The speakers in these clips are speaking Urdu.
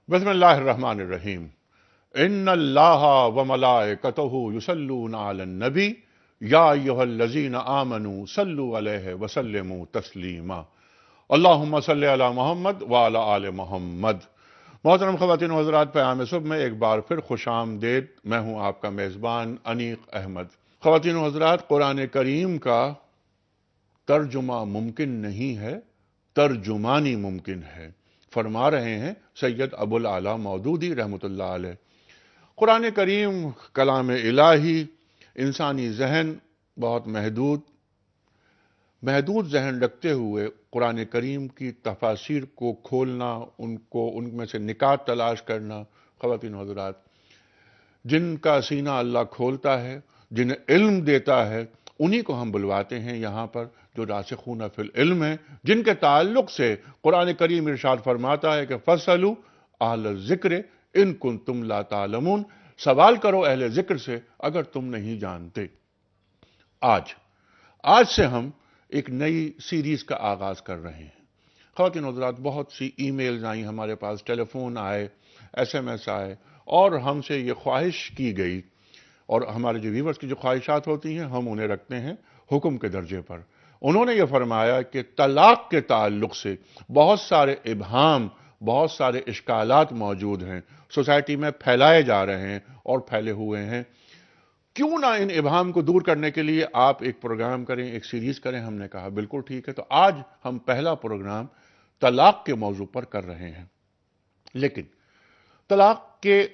بسم اللہ الرحمن الرحیم۔ ان اللہ و ملائکتہ یصلون علی النبی یا ایھا الذین آمنوا صلوا علیہ وسلموا تسلیما۔ اللہم صلی علی محمد وعلی آل محمد۔ محترم خواتین و حضرات، پیام صبح میں ایک بار پھر خوش آمدید۔ میں ہوں آپ کا میزبان انیق احمد۔ خواتین و حضرات، قرآن کریم کا ترجمہ ممکن نہیں ہے، ترجمانی ممکن ہے، فرما رہے ہیں سید ابو العلا مودودی رحمۃ اللہ علیہ۔ قرآن کریم کلام الہی، انسانی ذہن بہت محدود ذہن رکھتے ہوئے قرآن کریم کی تفاسیر کو کھولنا، ان میں سے نکات تلاش کرنا۔ خواتین و حضرات، جن کا سینہ اللہ کھولتا ہے، جنہیں علم دیتا ہے، انہی کو ہم بلواتے ہیں یہاں پر، جو راسخون فی العلم ہیں، جن کے تعلق سے قرآن کریم ارشاد فرماتا ہے کہ فَاسْأَلُوا أَهْلَ الذِّكْرِ إِن كُنتُمْ لَا تَعْلَمُونَ، سوال کرو اہل ذکر سے اگر تم نہیں جانتے۔ آج سے ہم ایک نئی سیریز کا آغاز کر رہے ہیں۔ خواتین و حضرات، بہت سی ای میلز آئیں ہمارے پاس، ٹیلی فون آئے، ایس ایم ایس آئے، اور ہم سے یہ خواہش کی گئی، اور ہمارے جو ویورز کی جو خواہشات ہوتی ہیں ہم انہیں رکھتے ہیں حکم کے درجے پر۔ انہوں نے یہ فرمایا کہ طلاق کے تعلق سے بہت سارے ابہام، بہت سارے اشکالات موجود ہیں، سوسائٹی میں پھیلائے جا رہے ہیں اور پھیلے ہوئے ہیں۔ کیوں نہ ان ابہام کو دور کرنے کے لیے آپ ایک پروگرام کریں، ایک سیریز کریں؟ ہم نے کہا بالکل ٹھیک ہے۔ تو آج ہم پہلا پروگرام طلاق کے موضوع پر کر رہے ہیں۔ لیکن طلاق کے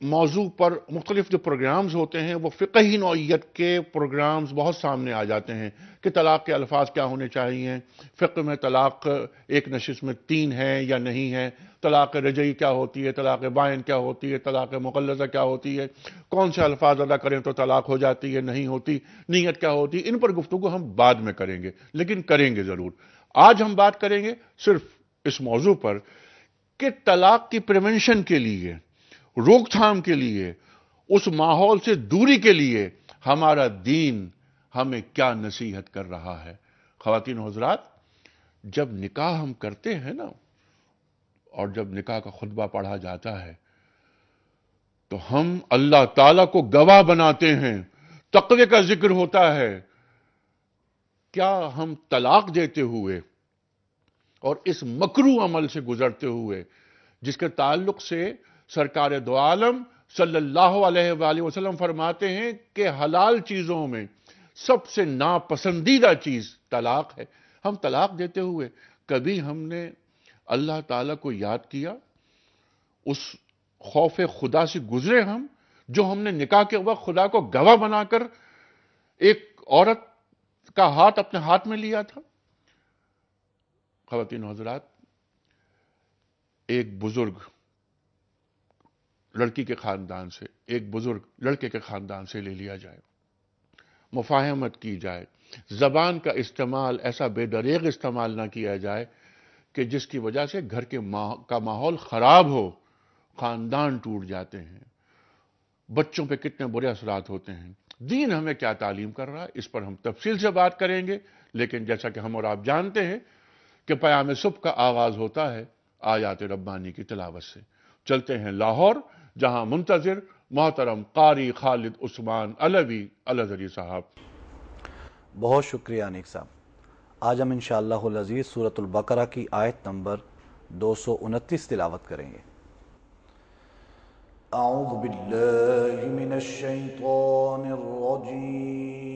موضوع پر مختلف جو پروگرامز ہوتے ہیں، وہ فقہی نوعیت کے پروگرامز بہت سامنے آ جاتے ہیں کہ طلاق کے الفاظ کیا ہونے چاہیے، فقہ میں طلاق ایک نشست میں 3 ہے یا نہیں ہے، طلاق رجعی کیا ہوتی ہے، طلاق بائن کیا ہوتی ہے، طلاق مغلظہ کیا ہوتی ہے، کون سے الفاظ ادا کریں تو طلاق ہو جاتی ہے، نہیں ہوتی، نیت کیا ہوتی ہے۔ ان پر گفتگو ہم بعد میں کریں گے، لیکن کریں گے ضرور۔ آج ہم بات کریں گے صرف اس موضوع پر کہ طلاق کی پریونشن کے لیے، روک تھام کے لیے، اس ماحول سے دوری کے لیے ہمارا دین ہمیں کیا نصیحت کر رہا ہے۔ خواتین و حضرات، جب نکاح ہم کرتے ہیں نا، اور جب نکاح کا خطبہ پڑھا جاتا ہے تو ہم اللہ تعالیٰ کو گواہ بناتے ہیں، تقوی کا ذکر ہوتا ہے۔ کیا ہم طلاق دیتے ہوئے اور اس مکروہ عمل سے گزرتے ہوئے، جس کے تعلق سے سرکار دو عالم صلی اللہ علیہ وآلہ وسلم فرماتے ہیں کہ حلال چیزوں میں سب سے ناپسندیدہ چیز طلاق ہے، ہم طلاق دیتے ہوئے کبھی ہم نے اللہ تعالیٰ کو یاد کیا؟ اس خوف خدا سے گزرے ہم، جو ہم نے نکاح کے وقت خدا کو گواہ بنا کر ایک عورت کا ہاتھ اپنے ہاتھ میں لیا تھا؟ خواتین و حضرات، ایک بزرگ لڑکی کے خاندان سے، ایک بزرگ لڑکے کے خاندان سے لے لیا جائے، مفاہمت کی جائے، زبان کا استعمال ایسا بے دریغ استعمال نہ کیا جائے کہ جس کی وجہ سے گھر کا ماحول خراب ہو، خاندان ٹوٹ جاتے ہیں، بچوں پہ کتنے برے اثرات ہوتے ہیں۔ دین ہمیں کیا تعلیم کر رہا ہے، اس پر ہم تفصیل سے بات کریں گے۔ لیکن جیسا کہ ہم اور آپ جانتے ہیں کہ پیام صبح کا آغاز ہوتا ہے آیات ربانی کی تلاوت سے۔ چلتے ہیں لاہور، جہاں منتظر محترم قاری خالد عثمان علوی الازہری صاحب۔ بہت شکریہ انیق صاحب۔ آج ہم انشاءاللہ العزیز سورۃ البقرہ کی آیت نمبر 229 تلاوت کریں گے۔ اعوذ باللہ من الشیطان الرجیم،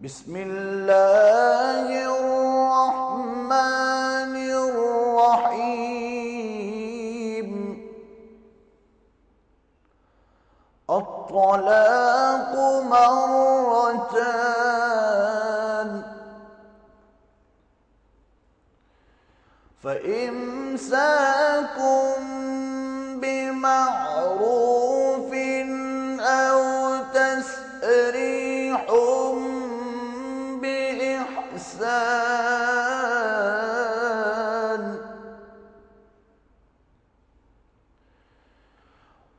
بسم اللہ الرحمن الرحیم۔ الطلاق مرتان، فإمساكم بمعروف أو تسريح بإحسان،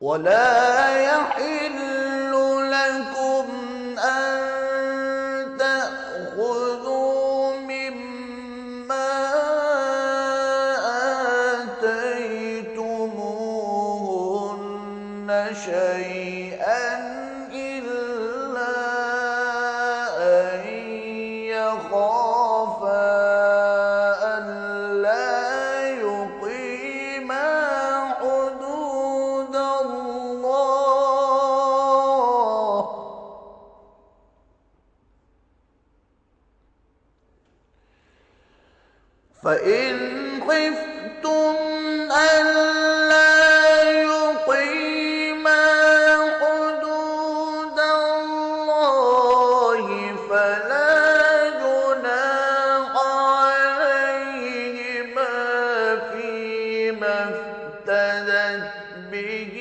ولا يحل لكم أن تأخذوا مما شيئا إلا أن يخافا ألا يقيما حدود الله فإن خفتم ألا يقيما حدود الله فلا جناح عليهما فيما افتدت به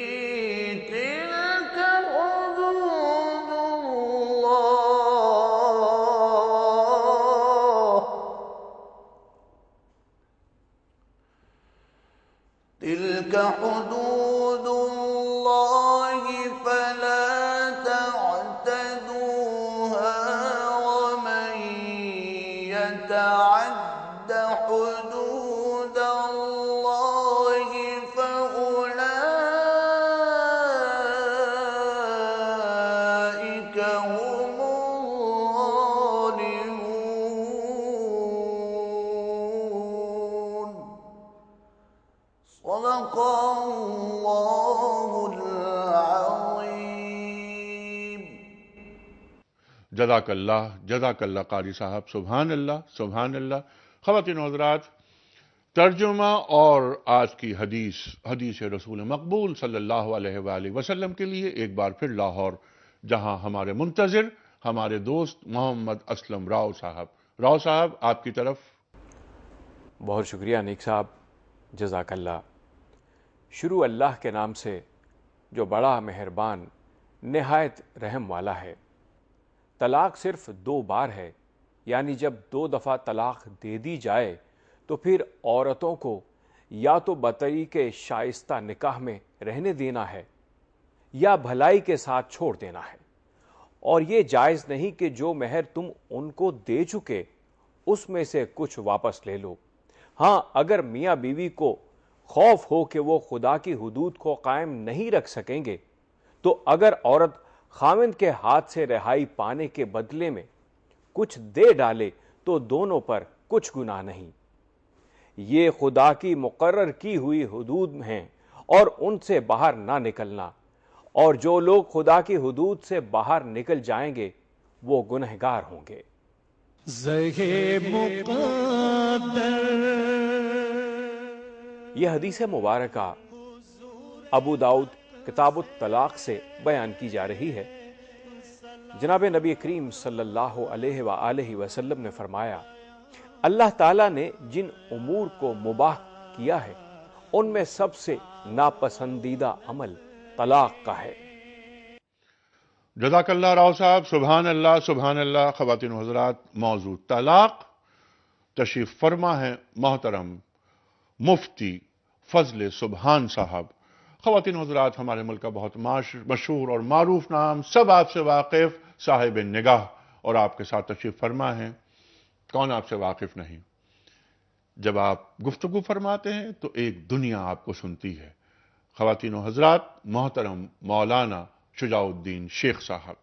تلك حدود الله تلك حدود الله فلا تعتدوها ومن يتعد حدود الله فأولئك هم الظالمون صدق الله العظيم جزاک اللہ قاری صاحب، سبحان اللہ۔ خواتین و حضرات، ترجمہ اور آج کی حدیث رسول مقبول صلی اللہ علیہ وآلہ وسلم کے لیے ایک بار پھر لاہور، جہاں ہمارے منتظر ہمارے دوست محمد اسلم راؤ صاحب آپ کی طرف۔ بہت شکریہ انیک صاحب، جزاک اللہ۔ شروع اللہ کے نام سے جو بڑا مہربان نہایت رحم والا ہے۔ طلاق صرف 2 بار ہے، یعنی جب 2 دفعہ طلاق دے دی جائے تو پھر عورتوں کو یا تو بطریق شائستہ نکاح میں رہنے دینا ہے یا بھلائی کے ساتھ چھوڑ دینا ہے، اور یہ جائز نہیں کہ جو مہر تم ان کو دے چکے اس میں سے کچھ واپس لے لو۔ ہاں، اگر میاں بیوی کو خوف ہو کہ وہ خدا کی حدود کو قائم نہیں رکھ سکیں گے تو اگر عورت خاوند کے ہاتھ سے رہائی پانے کے بدلے میں کچھ دے ڈالے تو دونوں پر کچھ گناہ نہیں۔ یہ خدا کی مقرر کی ہوئی حدود ہیں اور ان سے باہر نہ نکلنا، اور جو لوگ خدا کی حدود سے باہر نکل جائیں گے وہ گنہگار ہوں گے۔ یہ حدیث مبارکہ ابو داؤد کتاب الطلاق سے بیان کی جا رہی ہے۔ جناب نبی کریم صلی اللہ علیہ وآلہ وسلم نے فرمایا، اللہ تعالیٰ نے جن امور کو مباح کیا ہے ان میں سب سے ناپسندیدہ عمل طلاق کا ہے۔ جزاک اللہ راؤ صاحب، سبحان اللہ۔ خواتین و حضرات، موضوع طلاق تشریف فرما ہے محترم مفتی فضل سبحان صاحب۔ خواتین و حضرات، ہمارے ملک کا بہت مشہور اور معروف نام، سب آپ سے واقف، صاحب نگاہ، اور آپ کے ساتھ تشریف فرما ہے۔ کون آپ سے واقف نہیں؟ جب آپ گفتگو فرماتے ہیں تو ایک دنیا آپ کو سنتی ہے۔ خواتین و حضرات، محترم مولانا شجاع الدین شیخ صاحب۔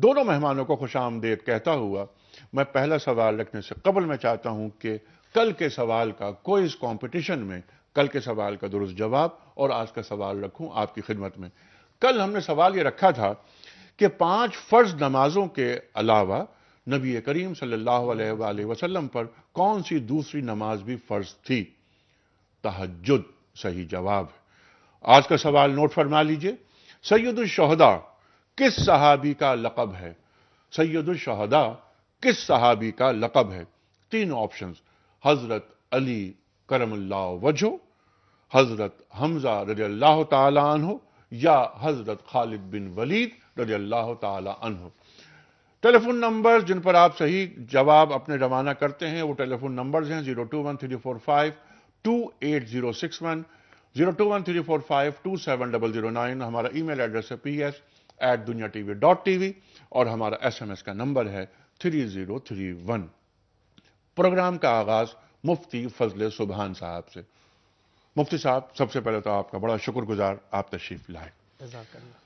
دونوں مہمانوں کو خوش آمدید کہتا ہوا میں پہلا سوال رکھنے سے قبل میں چاہتا ہوں کہ کل کے سوال کا کوئز کمپٹیشن میں کل کے سوال کا درست جواب اور آج کا سوال رکھوں آپ کی خدمت میں۔ کل ہم نے سوال یہ رکھا تھا کہ 5 فرض نمازوں کے علاوہ نبی کریم صلی اللہ علیہ وآلہ وسلم پر کون سی دوسری نماز بھی فرض تھی؟ تہجد صحیح جواب ہے۔ آج کا سوال نوٹ فرما لیجئے، سید الشہداء کس صحابی کا لقب ہے؟ سید الشہداء کس صحابی کا لقب ہے؟ 3 آپشنز، حضرت علی کرم اللہ وجہہ، حضرت حمزہ رضی اللہ تعالی عنہ، یا حضرت خالد بن ولید رضی اللہ تعالی عنہ۔ ٹیلی فون نمبر جن پر آپ صحیح جواب اپنے روانہ کرتے ہیں وہ ٹیلی فون نمبرز ہیں 02134528061، 02134527009، ہمارا ای میل ایڈریس ہے ps@duniatv.tv، اور ہمارا SMS کا نمبر ہے 3031۔ پروگرام کا آغاز مفتی فضل سبحان صاحب سے۔ مفتی صاحب، سب سے پہلے تو آپ کا بڑا شکر گزار، آپ تشریف لائے۔ جزاک اللہ۔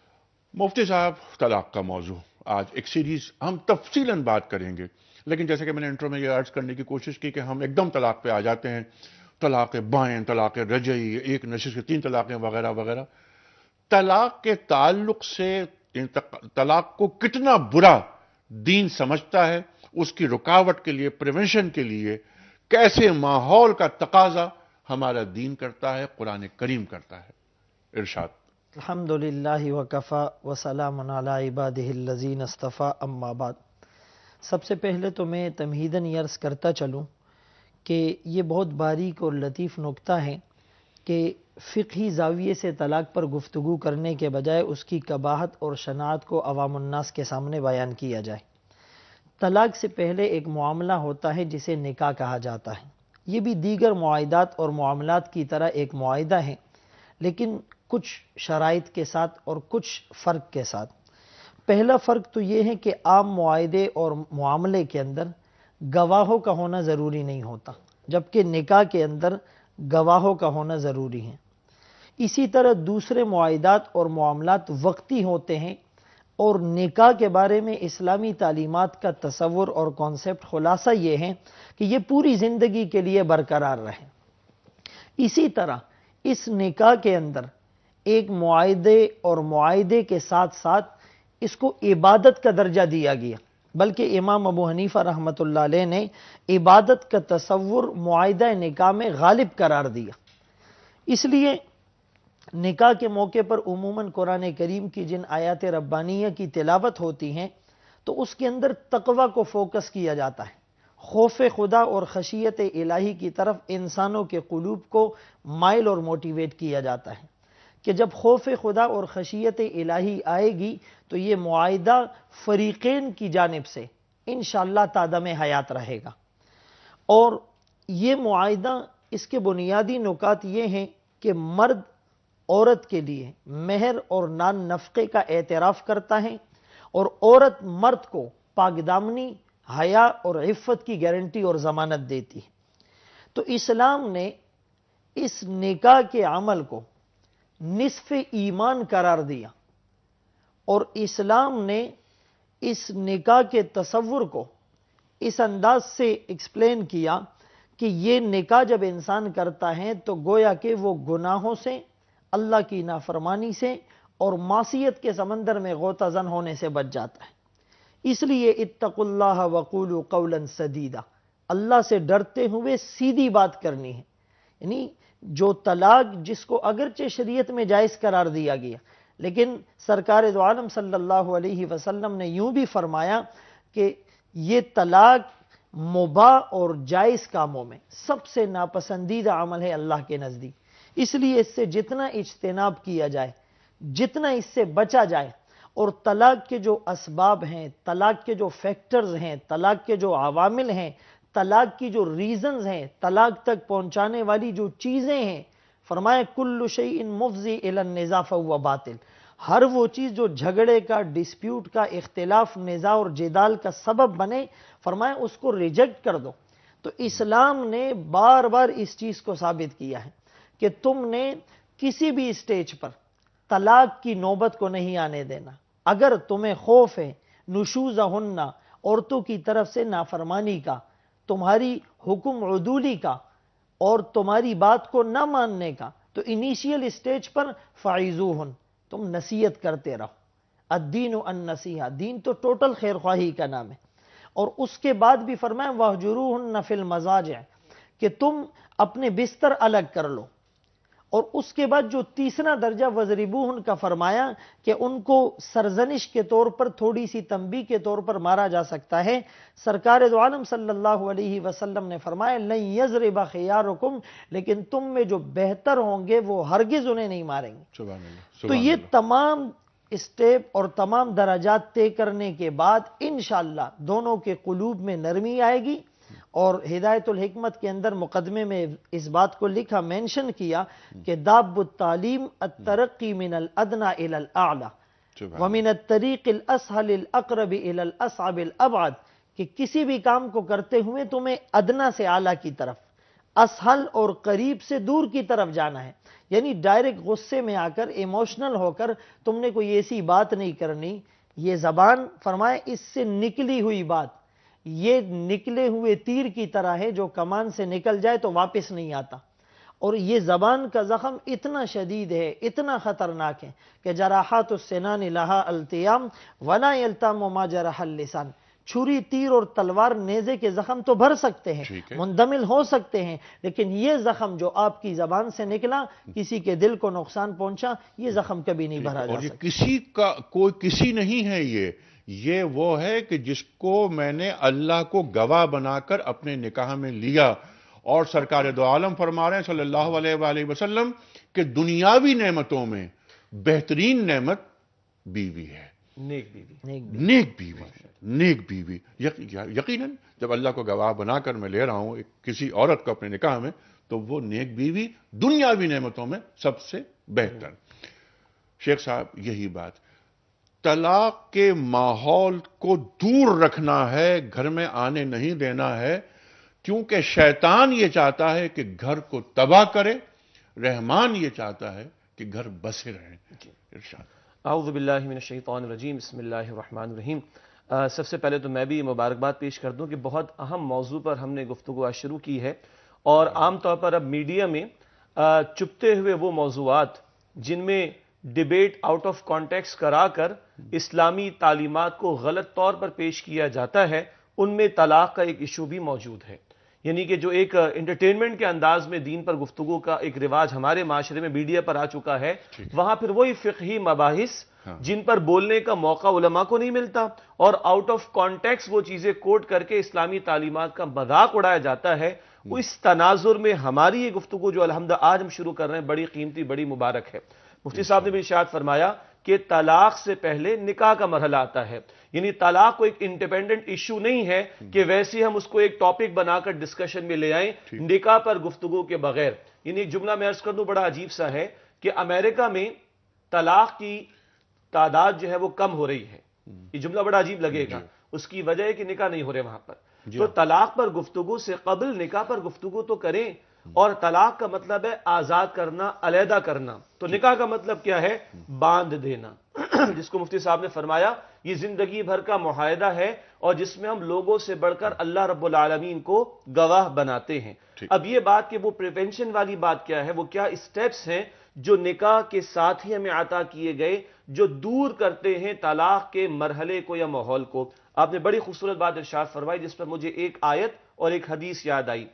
مفتی صاحب، طلاق کا موضوع آج ایک سیریز ہم تفصیلاً بات کریں گے، لیکن جیسے کہ میں نے انٹرو میں یہ عرض کرنے کی کوشش کی کہ ہم ایک دم طلاق پہ آ جاتے ہیں، طلاق بائن، طلاق رجعی، ایک نشست کے 3 طلاقیں وغیرہ وغیرہ۔ طلاق کے تعلق سے طلاق کو کتنا برا دین سمجھتا ہے، اس کی رکاوٹ کے لیے، پریونشن کے لیے کیسے ماحول کا تقاضا ہمارا دین کرتا ہے، قرآن کریم کرتا ہے۔ ارشاد۔ الحمدللہ وکفا وسلام علی عبادہ الذین اصطفیٰ، اما بعد۔ سب سے پہلے تو میں تمہیداً یہ عرض کرتا چلوں کہ یہ بہت باریک اور لطیف نکتہ ہے کہ فقہی زاویے سے طلاق پر گفتگو کرنے کے بجائے اس کی قباحت اور شناعت کو عوام الناس کے سامنے بیان کیا جائے۔ طلاق سے پہلے ایک معاملہ ہوتا ہے جسے نکاح کہا جاتا ہے۔ یہ بھی دیگر معاہدات اور معاملات کی طرح ایک معاہدہ ہے، لیکن کچھ شرائط کے ساتھ اور کچھ فرق کے ساتھ۔ پہلا فرق تو یہ ہے کہ عام معاہدے اور معاملے کے اندر گواہوں کا ہونا ضروری نہیں ہوتا، جبکہ نکاح کے اندر گواہوں کا ہونا ضروری ہے۔ اسی طرح دوسرے معاہدات اور معاملات وقتی ہوتے ہیں، اور نکاح کے بارے میں اسلامی تعلیمات کا تصور اور کانسیپٹ خلاصہ یہ ہے کہ یہ پوری زندگی کے لیے برقرار رہے۔ اسی طرح اس نکاح کے اندر ایک معاہدے اور معاہدے کے ساتھ ساتھ اس کو عبادت کا درجہ دیا گیا، بلکہ امام ابو حنیفہ رحمۃ اللہ علیہ نے عبادت کا تصور معاہدہ نکاح میں غالب قرار دیا۔ اس لیے نکاح کے موقع پر عموماً قرآن کریم کی جن آیات ربانیہ کی تلاوت ہوتی ہیں تو اس کے اندر تقوی کو فوکس کیا جاتا ہے، خوف خدا اور خشیت الہی کی طرف انسانوں کے قلوب کو مائل اور موٹیویٹ کیا جاتا ہے کہ جب خوف خدا اور خشیت الہی آئے گی تو یہ معاہدہ فریقین کی جانب سے انشاءاللہ تادم حیات رہے گا۔ اور یہ معاہدہ، اس کے بنیادی نکات یہ ہیں کہ مرد عورت کے لیے مہر اور نان نفقے کا اعتراف کرتا ہے، اور عورت مرد کو پاک دامنی، حیا اور عفت کی گارنٹی اور ضمانت دیتی ہے۔ تو اسلام نے اس نکاح کے عمل کو نصف ایمان قرار دیا، اور اسلام نے اس نکاح کے تصور کو اس انداز سے ایکسپلین کیا کہ یہ نکاح جب انسان کرتا ہے تو گویا کہ وہ گناہوں سے، اللہ کی نافرمانی سے اور معصیت کے سمندر میں غوطہ زن ہونے سے بچ جاتا ہے۔ اس لیے اتقوا اللہ وقولوا قولا سدیدا، اللہ سے ڈرتے ہوئے سیدھی بات کرنی ہے۔ یعنی جو طلاق جس کو اگرچہ شریعت میں جائز قرار دیا گیا، لیکن سرکار دو عالم صلی اللہ علیہ وسلم نے یوں بھی فرمایا کہ یہ طلاق مباح اور جائز کاموں میں سب سے ناپسندیدہ عمل ہے اللہ کے نزدیک۔ اس لیے اس سے جتنا اجتناب کیا جائے، جتنا اس سے بچا جائے، اور طلاق کے جو اسباب ہیں، طلاق کے جو فیکٹرز ہیں، طلاق کے جو عوامل ہیں، طلاق کی جو ریزنز ہیں، طلاق تک پہنچانے والی جو چیزیں ہیں، فرمایا کل شیء مفضی الی النزاع فہو باطل، ہر وہ چیز جو جھگڑے کا، ڈسپیوٹ کا، اختلاف، نزاع اور جدال کا سبب بنے، فرمایا اس کو ریجیکٹ کر دو۔ تو اسلام نے بار بار اس چیز کو ثابت کیا ہے کہ تم نے کسی بھی اسٹیج پر طلاق کی نوبت کو نہیں آنے دینا۔ اگر تمہیں خوف ہے نشوزہن، عورتوں کی طرف سے نافرمانی کا، تمہاری حکم عدولی کا اور تمہاری بات کو نہ ماننے کا، تو انیشیل اسٹیج پر فعیزوہن، تم نصیحت کرتے رہو۔ الدین النصیحہ، دین تو ٹوٹل خیر خواہی کا نام ہے۔ اور اس کے بعد بھی فرمایا وَاہْجُرُوهُنَّ فِي الْمَضَاجِعِ، کہ تم اپنے بستر الگ کر لو۔ اور اس کے بعد جو تیسرا درجہ وَضْرِبُوهُنَّ کا فرمایا کہ ان کو سرزنش کے طور پر، تھوڑی سی تنبیہ کے طور پر مارا جا سکتا ہے۔ سرکار دو عالم صلی اللہ علیہ وسلم نے فرمایا لَن يَضْرِبَ خِيَارُكُمْ، لیکن تم میں جو بہتر ہوں گے وہ ہرگز انہیں نہیں ماریں گے۔ سبحان اللہ، تو سبحان یہ اللہ۔ تمام اسٹیپ اور تمام درجات طے کرنے کے بعد انشاءاللہ دونوں کے قلوب میں نرمی آئے گی۔ اور ہدایت الحکمت کے اندر مقدمے میں اس بات کو لکھا، مینشن کیا کہ داب التعلیم الترقی من الادنى الى الاعلى ومن الطریق الاسهل الاقرب الى الاصعب الابعد، کہ کسی بھی کام کو کرتے ہوئے تمہیں ادنا سے اعلیٰ کی طرف، اسہل اور قریب سے دور کی طرف جانا ہے. یعنی ڈائریکٹ غصے میں آ کر ایموشنل ہو کر تم نے کوئی ایسی بات نہیں کرنی. یہ زبان فرمائے اس سے نکلی ہوئی بات یہ نکلے ہوئے تیر کی طرح ہے جو کمان سے نکل جائے تو واپس نہیں آتا. اور یہ زبان کا زخم اتنا شدید ہے, اتنا خطرناک ہے کہ جراحات السنان لہا التیام ولا یلتام ما جرح اللسان. چھری, تیر اور تلوار نیزے کے زخم تو بھر سکتے ہیں, مندمل ہو سکتے ہیں, لیکن یہ زخم جو آپ کی زبان سے نکلا, کسی کے دل کو نقصان پہنچا, یہ زخم کبھی نہیں بھرا جا اور یہ سکتا. کسی کا کوئی کسی نہیں ہے, یہ وہ ہے کہ جس کو میں نے اللہ کو گواہ بنا کر اپنے نکاح میں لیا. اور سرکار دو عالم فرما رہے ہیں صلی اللہ علیہ وآلہ وسلم کہ دنیاوی نعمتوں میں بہترین نعمت بیوی ہے, نیک بیوی. نیک بیوی. یقیناً جب اللہ کو گواہ بنا کر میں لے رہا ہوں کسی عورت کو اپنے نکاح میں, تو وہ نیک بیوی دنیاوی نعمتوں میں سب سے بہتر. شیخ صاحب یہی بات, طلاق کے ماحول کو دور رکھنا ہے, گھر میں آنے نہیں دینا ہے, کیونکہ شیطان یہ چاہتا ہے کہ گھر کو تباہ کرے, رحمان یہ چاہتا ہے کہ گھر بسے رہیں. ارشاد. اعوذ باللہ من الشیطان الرجیم, بسم اللہ الرحمن الرحیم. سب سے پہلے تو میں بھی مبارکباد پیش کر دوں کہ بہت اہم موضوع پر ہم نے گفتگو آج شروع کی ہے, اور عام طور پر اب میڈیا میں چپتے ہوئے وہ موضوعات جن میں ڈیبیٹ آؤٹ آف کانٹیکسٹ کرا کر اسلامی تعلیمات کو غلط طور پر پیش کیا جاتا ہے, ان میں طلاق کا ایک ایشو بھی موجود ہے. یعنی کہ جو ایک انٹرٹینمنٹ کے انداز میں دین پر گفتگو کا ایک رواج ہمارے معاشرے میں میڈیا پر آ چکا ہے, وہاں پھر وہی فقہی مباحث جن پر بولنے کا موقع علماء کو نہیں ملتا, اور آؤٹ آف کانٹیکسٹ وہ چیزیں کوٹ کر کے اسلامی تعلیمات کا مذاق اڑایا جاتا ہے. وہ اس تناظر میں ہماری یہ گفتگو جو الحمدللہ آج ہم شروع کر رہے ہیں بڑی قیمتی, بڑی مبارک ہے. مفتی صاحب نے بھی ارشاد فرمایا کہ طلاق سے پہلے نکاح کا مرحلہ آتا ہے. یعنی طلاق کو ایک انڈیپینڈنٹ ایشو نہیں ہے کہ ویسے ہم اس کو ایک ٹاپک بنا کر ڈسکشن میں لے آئیں نکاح پر گفتگو کے بغیر. یعنی ایک جملہ میں عرض کر دوں بڑا عجیب سا ہے کہ امریکہ میں طلاق کی تعداد جو ہے وہ کم ہو رہی ہے. یہ جملہ بڑا عجیب لگے گا, اس کی وجہ ہے کہ نکاح نہیں ہو رہے وہاں پر. تو طلاق پر گفتگو سے قبل نکاح پر گفتگو تو کریں, اور طلاق کا مطلب ہے آزاد کرنا, علیحدہ کرنا. تو نکاح کا مطلب کیا ہے؟ باندھ دینا, جس کو مفتی صاحب نے فرمایا یہ زندگی بھر کا معاہدہ ہے, اور جس میں ہم لوگوں سے بڑھ کر اللہ رب العالمین کو گواہ بناتے ہیں. اب یہ بات کہ وہ پریونشن والی بات کیا ہے, وہ کیا اسٹیپس ہیں جو نکاح کے ساتھ ہی ہمیں عطا کیے گئے, جو دور کرتے ہیں طلاق کے مرحلے کو یا ماحول کو. آپ نے بڑی خوبصورت بات ارشاد فرمائی جس پر مجھے ایک آیت اور ایک حدیث یاد آئی.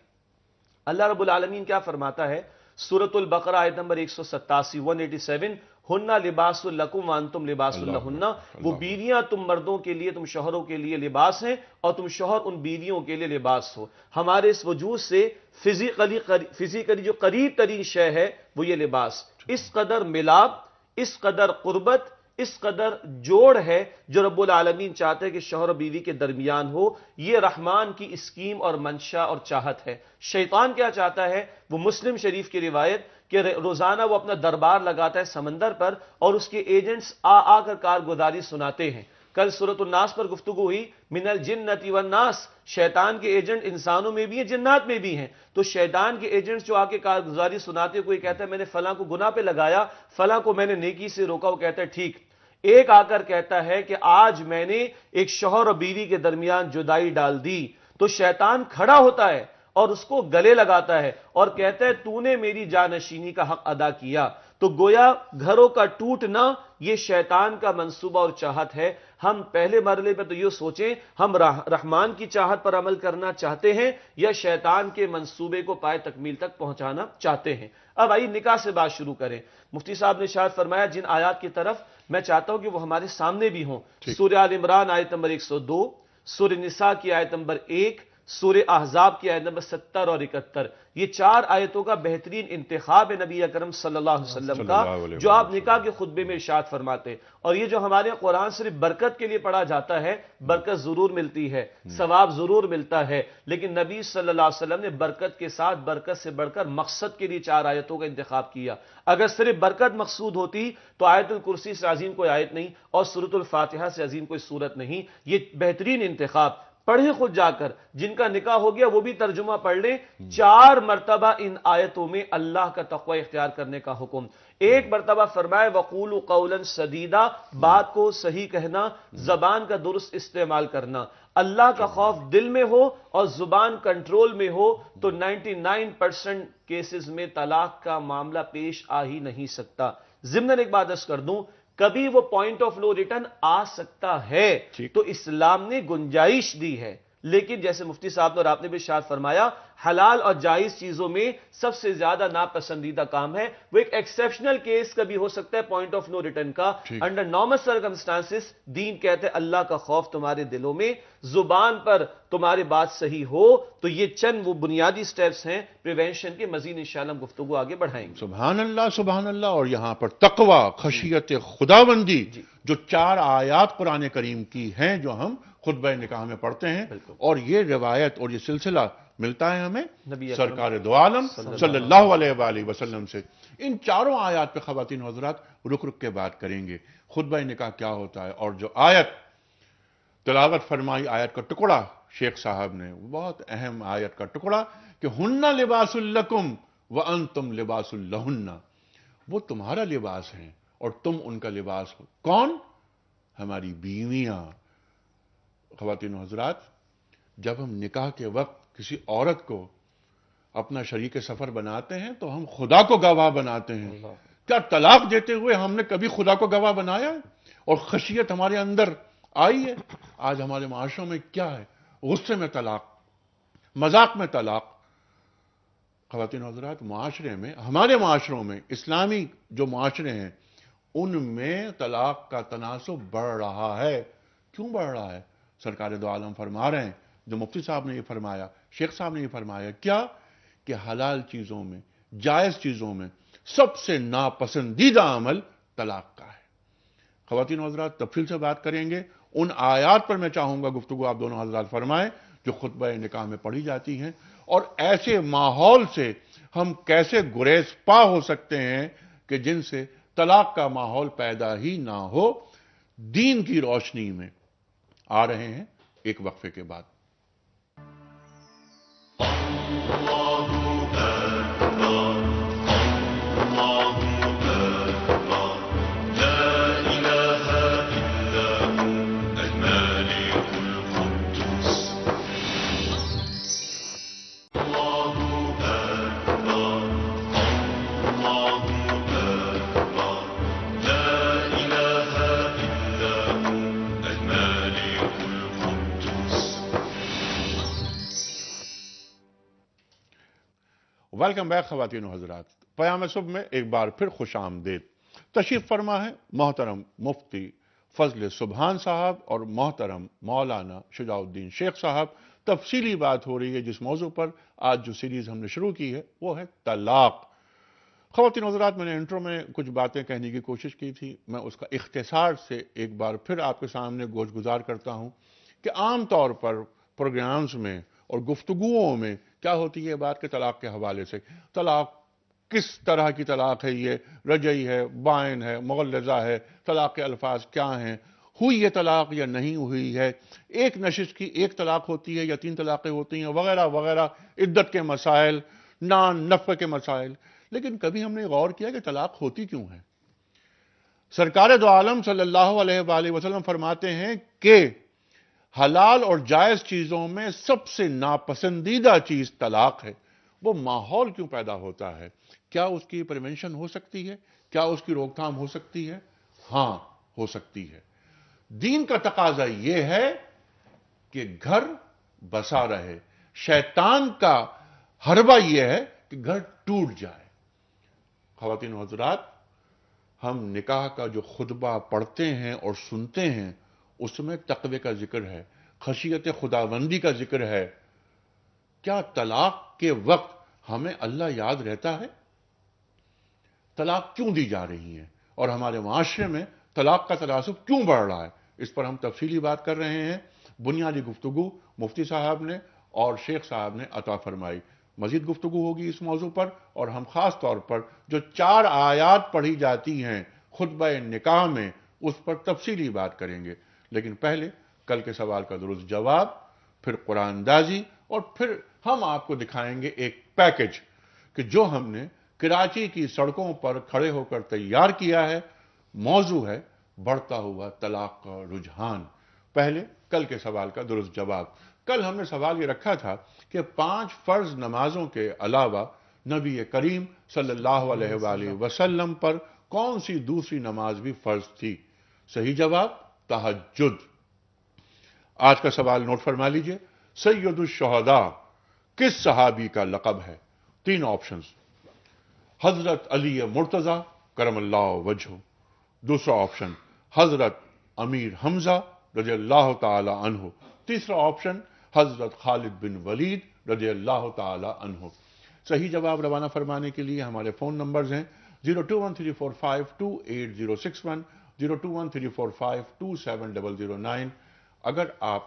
اللہ رب العالمین کیا فرماتا ہے سورۃ البقرہ آیت نمبر 187 187, ہنہ لباس لکم وانتم لباس لہن. وہ بیویاں تم مردوں کے لیے, تم شوہروں کے لیے لباس ہیں, اور تم شوہر ان بیویوں کے لیے لباس ہو. ہمارے اس وجود سے فزیکلی جو قریب ترین شے ہے وہ یہ لباس. اس قدر ملاپ, اس قدر قربت, اس قدر جوڑ ہے جو رب العالمین چاہتے ہیں کہ شوہر و بیوی کے درمیان ہو. یہ رحمان کی اسکیم اور منشا اور چاہت ہے. شیطان کیا چاہتا ہے؟ وہ مسلم شریف کی روایت کہ روزانہ وہ اپنا دربار لگاتا ہے سمندر پر, اور اس کے ایجنٹس آ کر کارگزاری سناتے ہیں. کل سورۃ الناس پر گفتگو ہوئی, من الجنۃ والناس, شیطان کے ایجنٹ انسانوں میں بھی ہیں, جنات میں بھی ہیں. تو شیطان کے ایجنٹس جو آ کے کارگزاری سناتے ہیں, کوئی کہتا ہے میں نے فلاں کو گناہ پہ لگایا, فلاں کو میں نے نیکی سے روکا, وہ کہتا ہے ٹھیک. ایک آ کر کہتا ہے کہ آج میں نے ایک شوہر اور بیوی کے درمیان جدائی ڈال دی, تو شیطان کھڑا ہوتا ہے اور اس کو گلے لگاتا ہے اور کہتا ہے تو نے میری جانشینی کا حق ادا کیا. تو گویا گھروں کا ٹوٹنا یہ شیطان کا منصوبہ اور چاہت ہے. ہم پہلے مرحلے پہ تو یہ سوچیں ہم رحمان کی چاہت پر عمل کرنا چاہتے ہیں یا شیطان کے منصوبے کو پائے تکمیل تک پہنچانا چاہتے ہیں. اب آئیے نکاح سے بات شروع کریں. مفتی صاحب نے ارشاد فرمایا جن آیات کی طرف میں چاہتا ہوں کہ وہ ہمارے سامنے بھی ہوں. سورہ آل عمران آیت نمبر 102, سورہ نساء کی آیت نمبر 1, سورہ احزاب کی آیت نمبر 70 اور 71. یہ 4 آیتوں کا بہترین انتخاب ہے نبی اکرم صلی اللہ علیہ وسلم کا, جو آپ نکاح کے خطبے میں ارشاد فرماتے. اور یہ جو ہمارے قرآن صرف برکت کے لیے پڑھا جاتا ہے, برکت ضرور ملتی ہے, ثواب ضرور ملتا ہے, لیکن نبی صلی اللہ علیہ وسلم نے برکت کے ساتھ برکت سے بڑھ کر مقصد کے لیے 4 آیتوں کا انتخاب کیا. اگر صرف برکت مقصود ہوتی تو آیت الکرسی سے عظیم کوئی آیت نہیں, اور سورۃ الفاتحہ سے عظیم کوئی سورت نہیں. یہ بہترین انتخاب پڑھیں خود جا کر، جن کا نکاح ہو گیا وہ بھی ترجمہ پڑھ لیں. 4 مرتبہ ان آیتوں میں اللہ کا تقوی اختیار کرنے کا حکم. ایک مرتبہ فرمائے وَقُولُوا قَوْلًا سَدِيدًا، بات کو صحیح کہنا، زبان کا درست استعمال کرنا. اللہ کا خوف دل میں ہو اور زبان کنٹرول میں ہو تو 99% کیسز میں طلاق کا معاملہ پیش آ ہی نہیں سکتا. ضمن ایک بات عرض کر دوں، کبھی وہ پوائنٹ آف نو ریٹرن آ سکتا ہے تو اسلام نے گنجائش دی ہے، لیکن جیسے مفتی صاحب نے اور آپ نے بھی ارشاد فرمایا، حلال اور جائز چیزوں میں سب سے زیادہ ناپسندیدہ کام ہے وہ ایک ایکسیپشنل کیس کبھی ہو سکتا ہے پوائنٹ آف نو ریٹرن کا. انڈر نارمل سرکمسٹانسز دین کہتے ہیں اللہ کا خوف تمہارے دلوں میں، زبان پر تمہاری بات صحیح ہو تو یہ چند وہ بنیادی سٹیپس ہیں پریونشن کے. مزید انشاءاللہ ہم گفتگو آگے بڑھائیں گے. سبحان اللہ سبحان اللہ. اور یہاں پر تقوی، خشیت خداوندی، جو 4 آیات قرآن کریم کی ہیں جو ہم خطبہ نکاح میں پڑھتے ہیں، اور یہ روایت اور یہ سلسلہ ملتا ہے ہمیں سرکار دو عالم صلی اللہ علیہ وآلہ وسلم سے. ان 4 آیات پہ خواتین و حضرات رک رک کے بات کریں گے. خطبہ نکاح کیا ہوتا ہے، اور جو آیت تلاوت فرمائی، آیت کا ٹکڑا شیخ صاحب نے، بہت اہم آیت کا ٹکڑا کہ ہن لباس لکم وانتم لباس لہن، وہ تمہارا لباس ہیں اور تم ان کا لباس ہو. کون؟ ہماری بیویاں. خواتین و حضرات، جب ہم نکاح کے وقت کسی عورت کو اپنا شریک سفر بناتے ہیں تو ہم خدا کو گواہ بناتے ہیں. کیا طلاق دیتے ہوئے ہم نے کبھی خدا کو گواہ بنایا ہے؟ اور خشیت ہمارے اندر آئی ہے؟ آج ہمارے معاشروں میں کیا ہے؟ غصے میں طلاق، مذاق میں طلاق. خواتین و حضرات، معاشرے میں، ہمارے معاشروں میں، اسلامی جو معاشرے ہیں ان میں طلاق کا تناسب بڑھ رہا ہے. کیوں بڑھ رہا ہے؟ سرکار دو عالم فرما رہے ہیں، جو مفتی صاحب نے یہ فرمایا، شیخ صاحب نے یہ فرمایا، کیا کہ حلال چیزوں میں، جائز چیزوں میں سب سے ناپسندیدہ عمل طلاق کا ہے. خواتین و حضرات، تفصیل سے بات کریں گے. ان آیات پر میں چاہوں گا گفتگو آپ دونوں حضرات فرمائیں جو خطبہ نکاح میں پڑھی جاتی ہیں، اور ایسے ماحول سے ہم کیسے گریز پا ہو سکتے ہیں کہ جن سے طلاق کا ماحول پیدا ہی نہ ہو. دین کی روشنی میں آ رہے ہیں ایک وقفے کے بعد. ویلکم بیک خواتین و حضرات. پیام صبح میں ایک بار پھر خوش آمدید. تشریف فرما ہے محترم مفتی فضل سبحان صاحب اور محترم مولانا شجاع الدین شیخ صاحب. تفصیلی بات ہو رہی ہے جس موضوع پر آج جو سیریز ہم نے شروع کی ہے وہ ہے طلاق. خواتین و حضرات، میں نے انٹرو میں کچھ باتیں کہنے کی کوشش کی تھی، میں اس کا اختصار سے ایک بار پھر آپ کے سامنے گوش گزار کرتا ہوں کہ عام طور پر پروگرامز میں اور گفتگوؤں میں کیا ہوتی ہے بات کہ طلاق کے حوالے سے، طلاق کس طرح کی طلاق ہے، یہ رجعی ہے، بائن ہے، مغلظہ ہے، طلاق کے الفاظ کیا ہیں، ہوئی یہ طلاق یا نہیں ہوئی ہے، ایک نشست کی ایک طلاق ہوتی ہے یا 3 طلاقیں ہوتی ہیں، وغیرہ وغیرہ، عدت کے مسائل، نفع کے مسائل. لیکن کبھی ہم نے غور کیا کہ طلاق ہوتی کیوں ہے؟ سرکار دو عالم صلی اللہ علیہ وآلہ وسلم فرماتے ہیں کہ حلال اور جائز چیزوں میں سب سے ناپسندیدہ چیز طلاق ہے. وہ ماحول کیوں پیدا ہوتا ہے؟ کیا اس کی پریونشن ہو سکتی ہے؟ کیا اس کی روک تھام ہو سکتی ہے؟ ہاں، ہو سکتی ہے. دین کا تقاضا یہ ہے کہ گھر بسا رہے. شیطان کا حربہ یہ ہے کہ گھر ٹوٹ جائے. خواتین و حضرات، ہم نکاح کا جو خطبہ پڑھتے ہیں اور سنتے ہیں اس میں تقوی کا ذکر ہے، خشیت خداوندی کا ذکر ہے. کیا طلاق کے وقت ہمیں اللہ یاد رہتا ہے؟ طلاق کیوں دی جا رہی ہیں اور ہمارے معاشرے میں طلاق کا تناسب کیوں بڑھ رہا ہے؟ اس پر ہم تفصیلی بات کر رہے ہیں. بنیادی گفتگو مفتی صاحب نے اور شیخ صاحب نے عطا فرمائی. مزید گفتگو ہوگی اس موضوع پر، اور ہم خاص طور پر جو 4 آیات پڑھی جاتی ہیں خطبہ نکاح میں اس پر تفصیلی بات کریں گے. لیکن پہلے کل کے سوال کا درست جواب. پھر قرآن اندازی، اور پھر ہم آپ کو دکھائیں گے ایک پیکج کہ جو ہم نے کراچی کی سڑکوں پر کھڑے ہو کر تیار کیا ہے۔ موضوع ہے بڑھتا ہوا طلاق کا رجحان۔ پہلے کل کے سوال کا درست جواب۔ کل ہم نے سوال یہ رکھا تھا کہ 5 فرض نمازوں کے علاوہ نبی کریم صلی اللہ علیہ وآلہ وسلم پر کون سی دوسری نماز بھی فرض تھی؟ صحیح جواب تہجد۔ آج کا سوال نوٹ فرما لیجئے، سید الشہداء کس صحابی کا لقب ہے؟ 3 آپشنز، حضرت علی مرتضی کرم اللہ وجہہ، دوسرا آپشن حضرت امیر حمزہ رضی اللہ تعالی عنہ، تیسرا آپشن حضرت خالد بن ولید رضی اللہ تعالی عنہ۔ صحیح جواب روانہ فرمانے کے لیے ہمارے فون نمبرز ہیں 0213452861، 0213452709۔ اگر آپ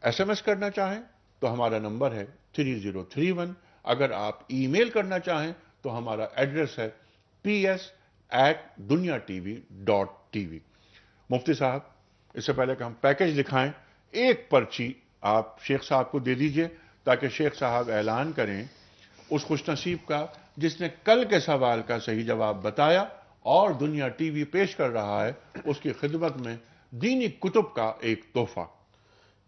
ایس ایم ایس کرنا چاہیں تو ہمارا نمبر ہے 3031۔ اگر آپ ای میل کرنا چاہیں تو ہمارا ایڈریس ہے ps@duniatv.tv۔ مفتی صاحب، اس سے پہلے کہ ہم پیکج دکھائیں، ایک پرچی آپ شیخ صاحب کو دے دیجئے تاکہ شیخ صاحب اعلان کریں اس خوش نصیب کا جس نے کل کے سوال کا صحیح جواب بتایا اور دنیا ٹی وی پیش کر رہا ہے، اس کی خدمت میں دینی کتب کا ایک تحفہ۔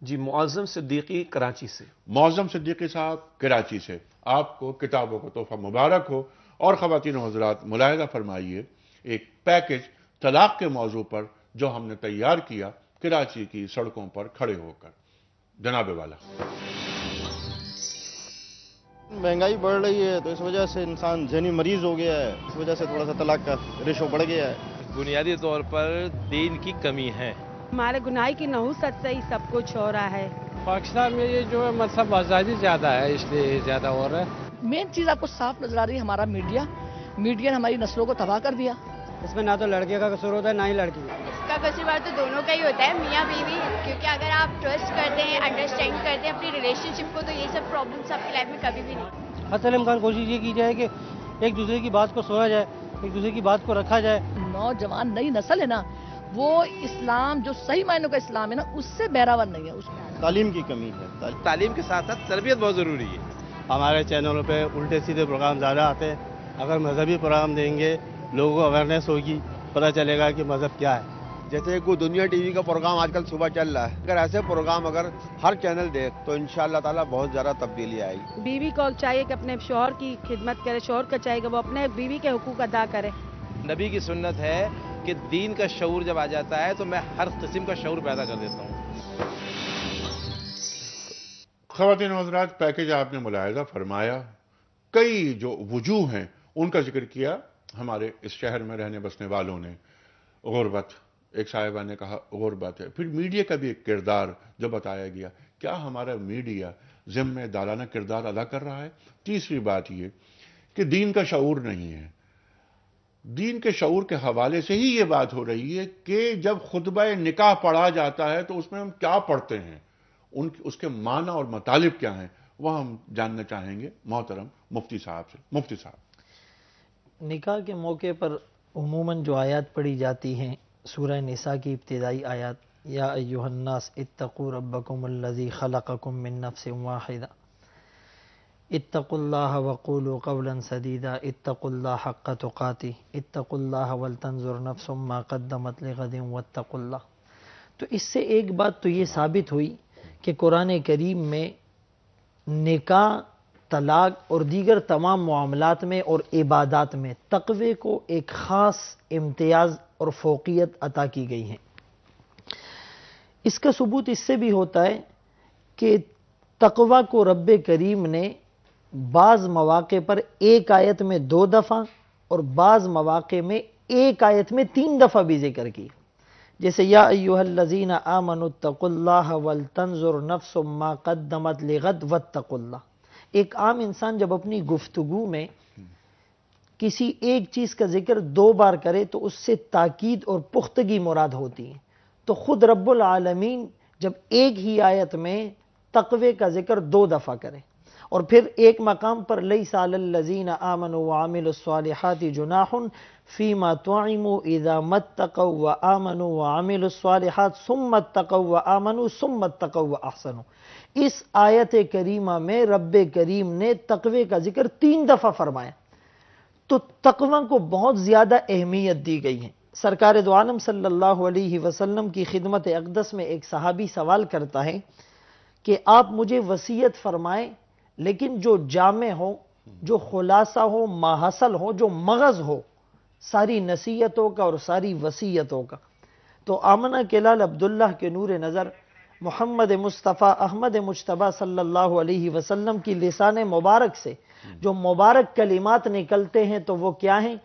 جی، معظم صدیقی کراچی سے۔ معظم صدیقی صاحب کراچی سے، آپ کو کتابوں کا تحفہ مبارک ہو۔ اور خواتین و حضرات ملاحظہ فرمائیے، ایک پیکج طلاق کے موضوع پر جو ہم نے تیار کیا کراچی کی سڑکوں پر کھڑے ہو کر۔ جناب والا، مہنگائی بڑھ رہی ہے تو اس وجہ سے انسان ذہنی مریض ہو گیا ہے، اس وجہ سے تھوڑا سا طلاق کا ریشو بڑھ گیا ہے۔ بنیادی طور پر دین کی کمی ہے۔ ہمارے گناہ کی نحوست سے ہی سب کچھ ہو رہا ہے۔ پاکستان میں یہ جو ہے مذہب آزادی زیادہ ہے، اس لیے زیادہ ہو رہا ہے۔ مین چیز آپ کو صاف نظر آ رہی ہے، ہمارا میڈیا نے ہماری نسلوں کو تباہ کر دیا۔ اس میں نہ تو لڑکے کا قصور ہوتا ہے نہ ہی لڑکی کا۔ اس کا قصور تو دونوں کا ہی ہوتا ہے، میاں بیوی، کیونکہ اگر آپ ٹرسٹ کرتے ہیں، انڈرسٹینڈ کرتے ہیں اپنی ریلیشن شپ کو، تو یہ سب پرابلمس آپ کی لائف میں کبھی بھی نہیں۔ حتی الامکان کوشش یہ کی جائے کہ ایک دوسرے کی بات کو سنا جائے، ایک دوسرے کی بات کو رکھا جائے۔ نوجوان نئی نسل ہے نا، وہ اسلام جو صحیح معنوں کا اسلام ہے نا، اس سے بہراور نہیں ہے۔ تعلیم کی کمی ہے۔ تعلیم کے ساتھ ساتھ تربیت بہت ضروری ہے۔ ہمارے چینلوں پہ الٹے سیدھے پروگرام زیادہ آتے ہیں۔ اگر مذہبی پروگرام دیں گے، لوگوں کو اویئرنیس ہوگی، پتہ چلے گا کہ مذہب کیا ہے۔ جیسے کوئی دنیا ٹی وی کا پروگرام آج کل صبح چل رہا ہے، اگر ایسے پروگرام اگر ہر چینل دے تو انشاءاللہ تعالی بہت زیادہ تبدیلی آئے گی۔ بیوی کو چاہیے کہ اپنے شوہر کی خدمت کرے، شوہر کا چاہیے کہ وہ اپنے بیوی کے حقوق ادا کرے۔ نبی کی سنت ہے کہ دین کا شعور جب آ جاتا ہے تو میں ہر قسم کا شعور پیدا کر دیتا ہوں۔ خواتین و حضرات، پیکج آپ نے ملاحظہ فرمایا، کئی جو وجوہ ہیں ان کا ذکر کیا ہمارے اس شہر میں رہنے بسنے والوں نے۔ غربت، ایک صاحبہ نے کہا غربت ہے۔ پھر میڈیا کا بھی ایک کردار جو بتایا گیا، کیا ہمارا میڈیا ذمہ دارانہ کردار ادا کر رہا ہے؟ تیسری بات یہ کہ دین کا شعور نہیں ہے۔ دین کے شعور کے حوالے سے ہی یہ بات ہو رہی ہے کہ جب خطبہ نکاح پڑھا جاتا ہے تو اس میں ہم کیا پڑھتے ہیں، اس کے معنی اور مطالب کیا ہیں، وہ ہم جاننا چاہیں گے محترم مفتی صاحب سے۔ مفتی صاحب، نکاح کے موقع پر عموماً جو آیات پڑھی جاتی ہیں، سورہ نساء کی ابتدائی آیات، یا ایھا الناس اتقوا ربکم الذی خلقکم من نفس واحدہ، اتقوا اللہ وقولوا قولا سدیدا، اتقوا اللہ حق تقاتہ، اتقوا اللہ ولتنظر نفس ما قدمت لغد واتقوا اللہ۔ تو اس سے ایک بات تو یہ ثابت ہوئی کہ قرآن کریم میں نکاح، طلاق اور دیگر تمام معاملات میں اور عبادات میں تقوی کو ایک خاص امتیاز اور فوقیت عطا کی گئی ہے۔ اس کا ثبوت اس سے بھی ہوتا ہے کہ تقوی کو رب کریم نے بعض مواقع پر ایک آیت میں 2 دفعہ اور بعض مواقع میں ایک آیت میں 3 دفعہ بھی ذکر کی، جیسے یا ایھا الذین آمنوا اتقوا اللہ ولتنظر نفس ما قدمت لغد واتقوا اللہ۔ ایک عام انسان جب اپنی گفتگو میں کسی ایک چیز کا ذکر 2 بار کرے تو اس سے تاکید اور پختگی مراد ہوتی ہے، تو خود رب العالمین جب ایک ہی آیت میں تقوی کا ذکر 2 دفعہ کرے اور پھر ایک مقام پر لیس علی الذین آمنوا وعملوا الصالحات جناح فیما طعموا اذا متقوا وآمنوا وعملوا الصالحات ثم اتقوا وآمنوا ثم اتقوا واحسنوا. اس آیت کریمہ میں رب کریم نے تقوی کا ذکر 3 دفعہ فرمایا. تو تقوی کو بہت زیادہ اہمیت دی گئی ہے. سرکار دو عالم صلی اللہ علیہ وسلم کی خدمت اقدس میں ایک صحابی سوال کرتا ہے کہ آپ مجھے وصیت فرمائیں لیکن جو جامع ہو، جو خلاصہ ہو، ماحصل ہو، جو مغز ہو ساری نصیحتوں کا اور ساری وصیتوں کا. تو آمنہ کے لال عبداللہ کے نور نظر محمد مصطفیٰ احمد مجتبیٰ صلی اللہ علیہ وسلم کی لسان مبارک سے جو مبارک کلمات نکلتے ہیں تو وہ کیا ہیں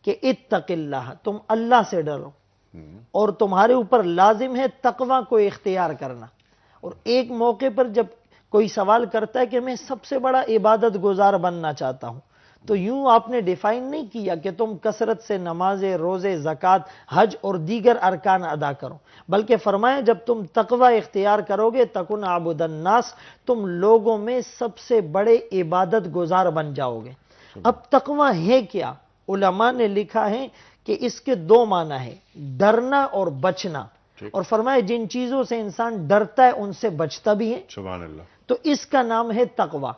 کہ اتق اللہ، تم اللہ سے ڈرو اور تمہارے اوپر لازم ہے تقوی کو اختیار کرنا. اور ایک موقع پر جب کوئی سوال کرتا ہے کہ میں سب سے بڑا عبادت گزار بننا چاہتا ہوں، تو یوں آپ نے ڈیفائن نہیں کیا کہ تم کثرت سے نمازیں، روزے، زکوٰۃ، حج اور دیگر ارکان ادا کرو، بلکہ فرمایا جب تم تقوی اختیار کرو گے تکن عبد الناس، تم لوگوں میں سب سے بڑے عبادت گزار بن جاؤ گے. اب تقوی ہے کیا؟ علماء نے لکھا ہے کہ اس کے 2 معنی ہیں، ڈرنا اور بچنا. اور فرمایا جن چیزوں سے انسان ڈرتا ہے ان سے بچتا بھی ہے. سبحان اللہ. تو اس کا نام ہے تقوی.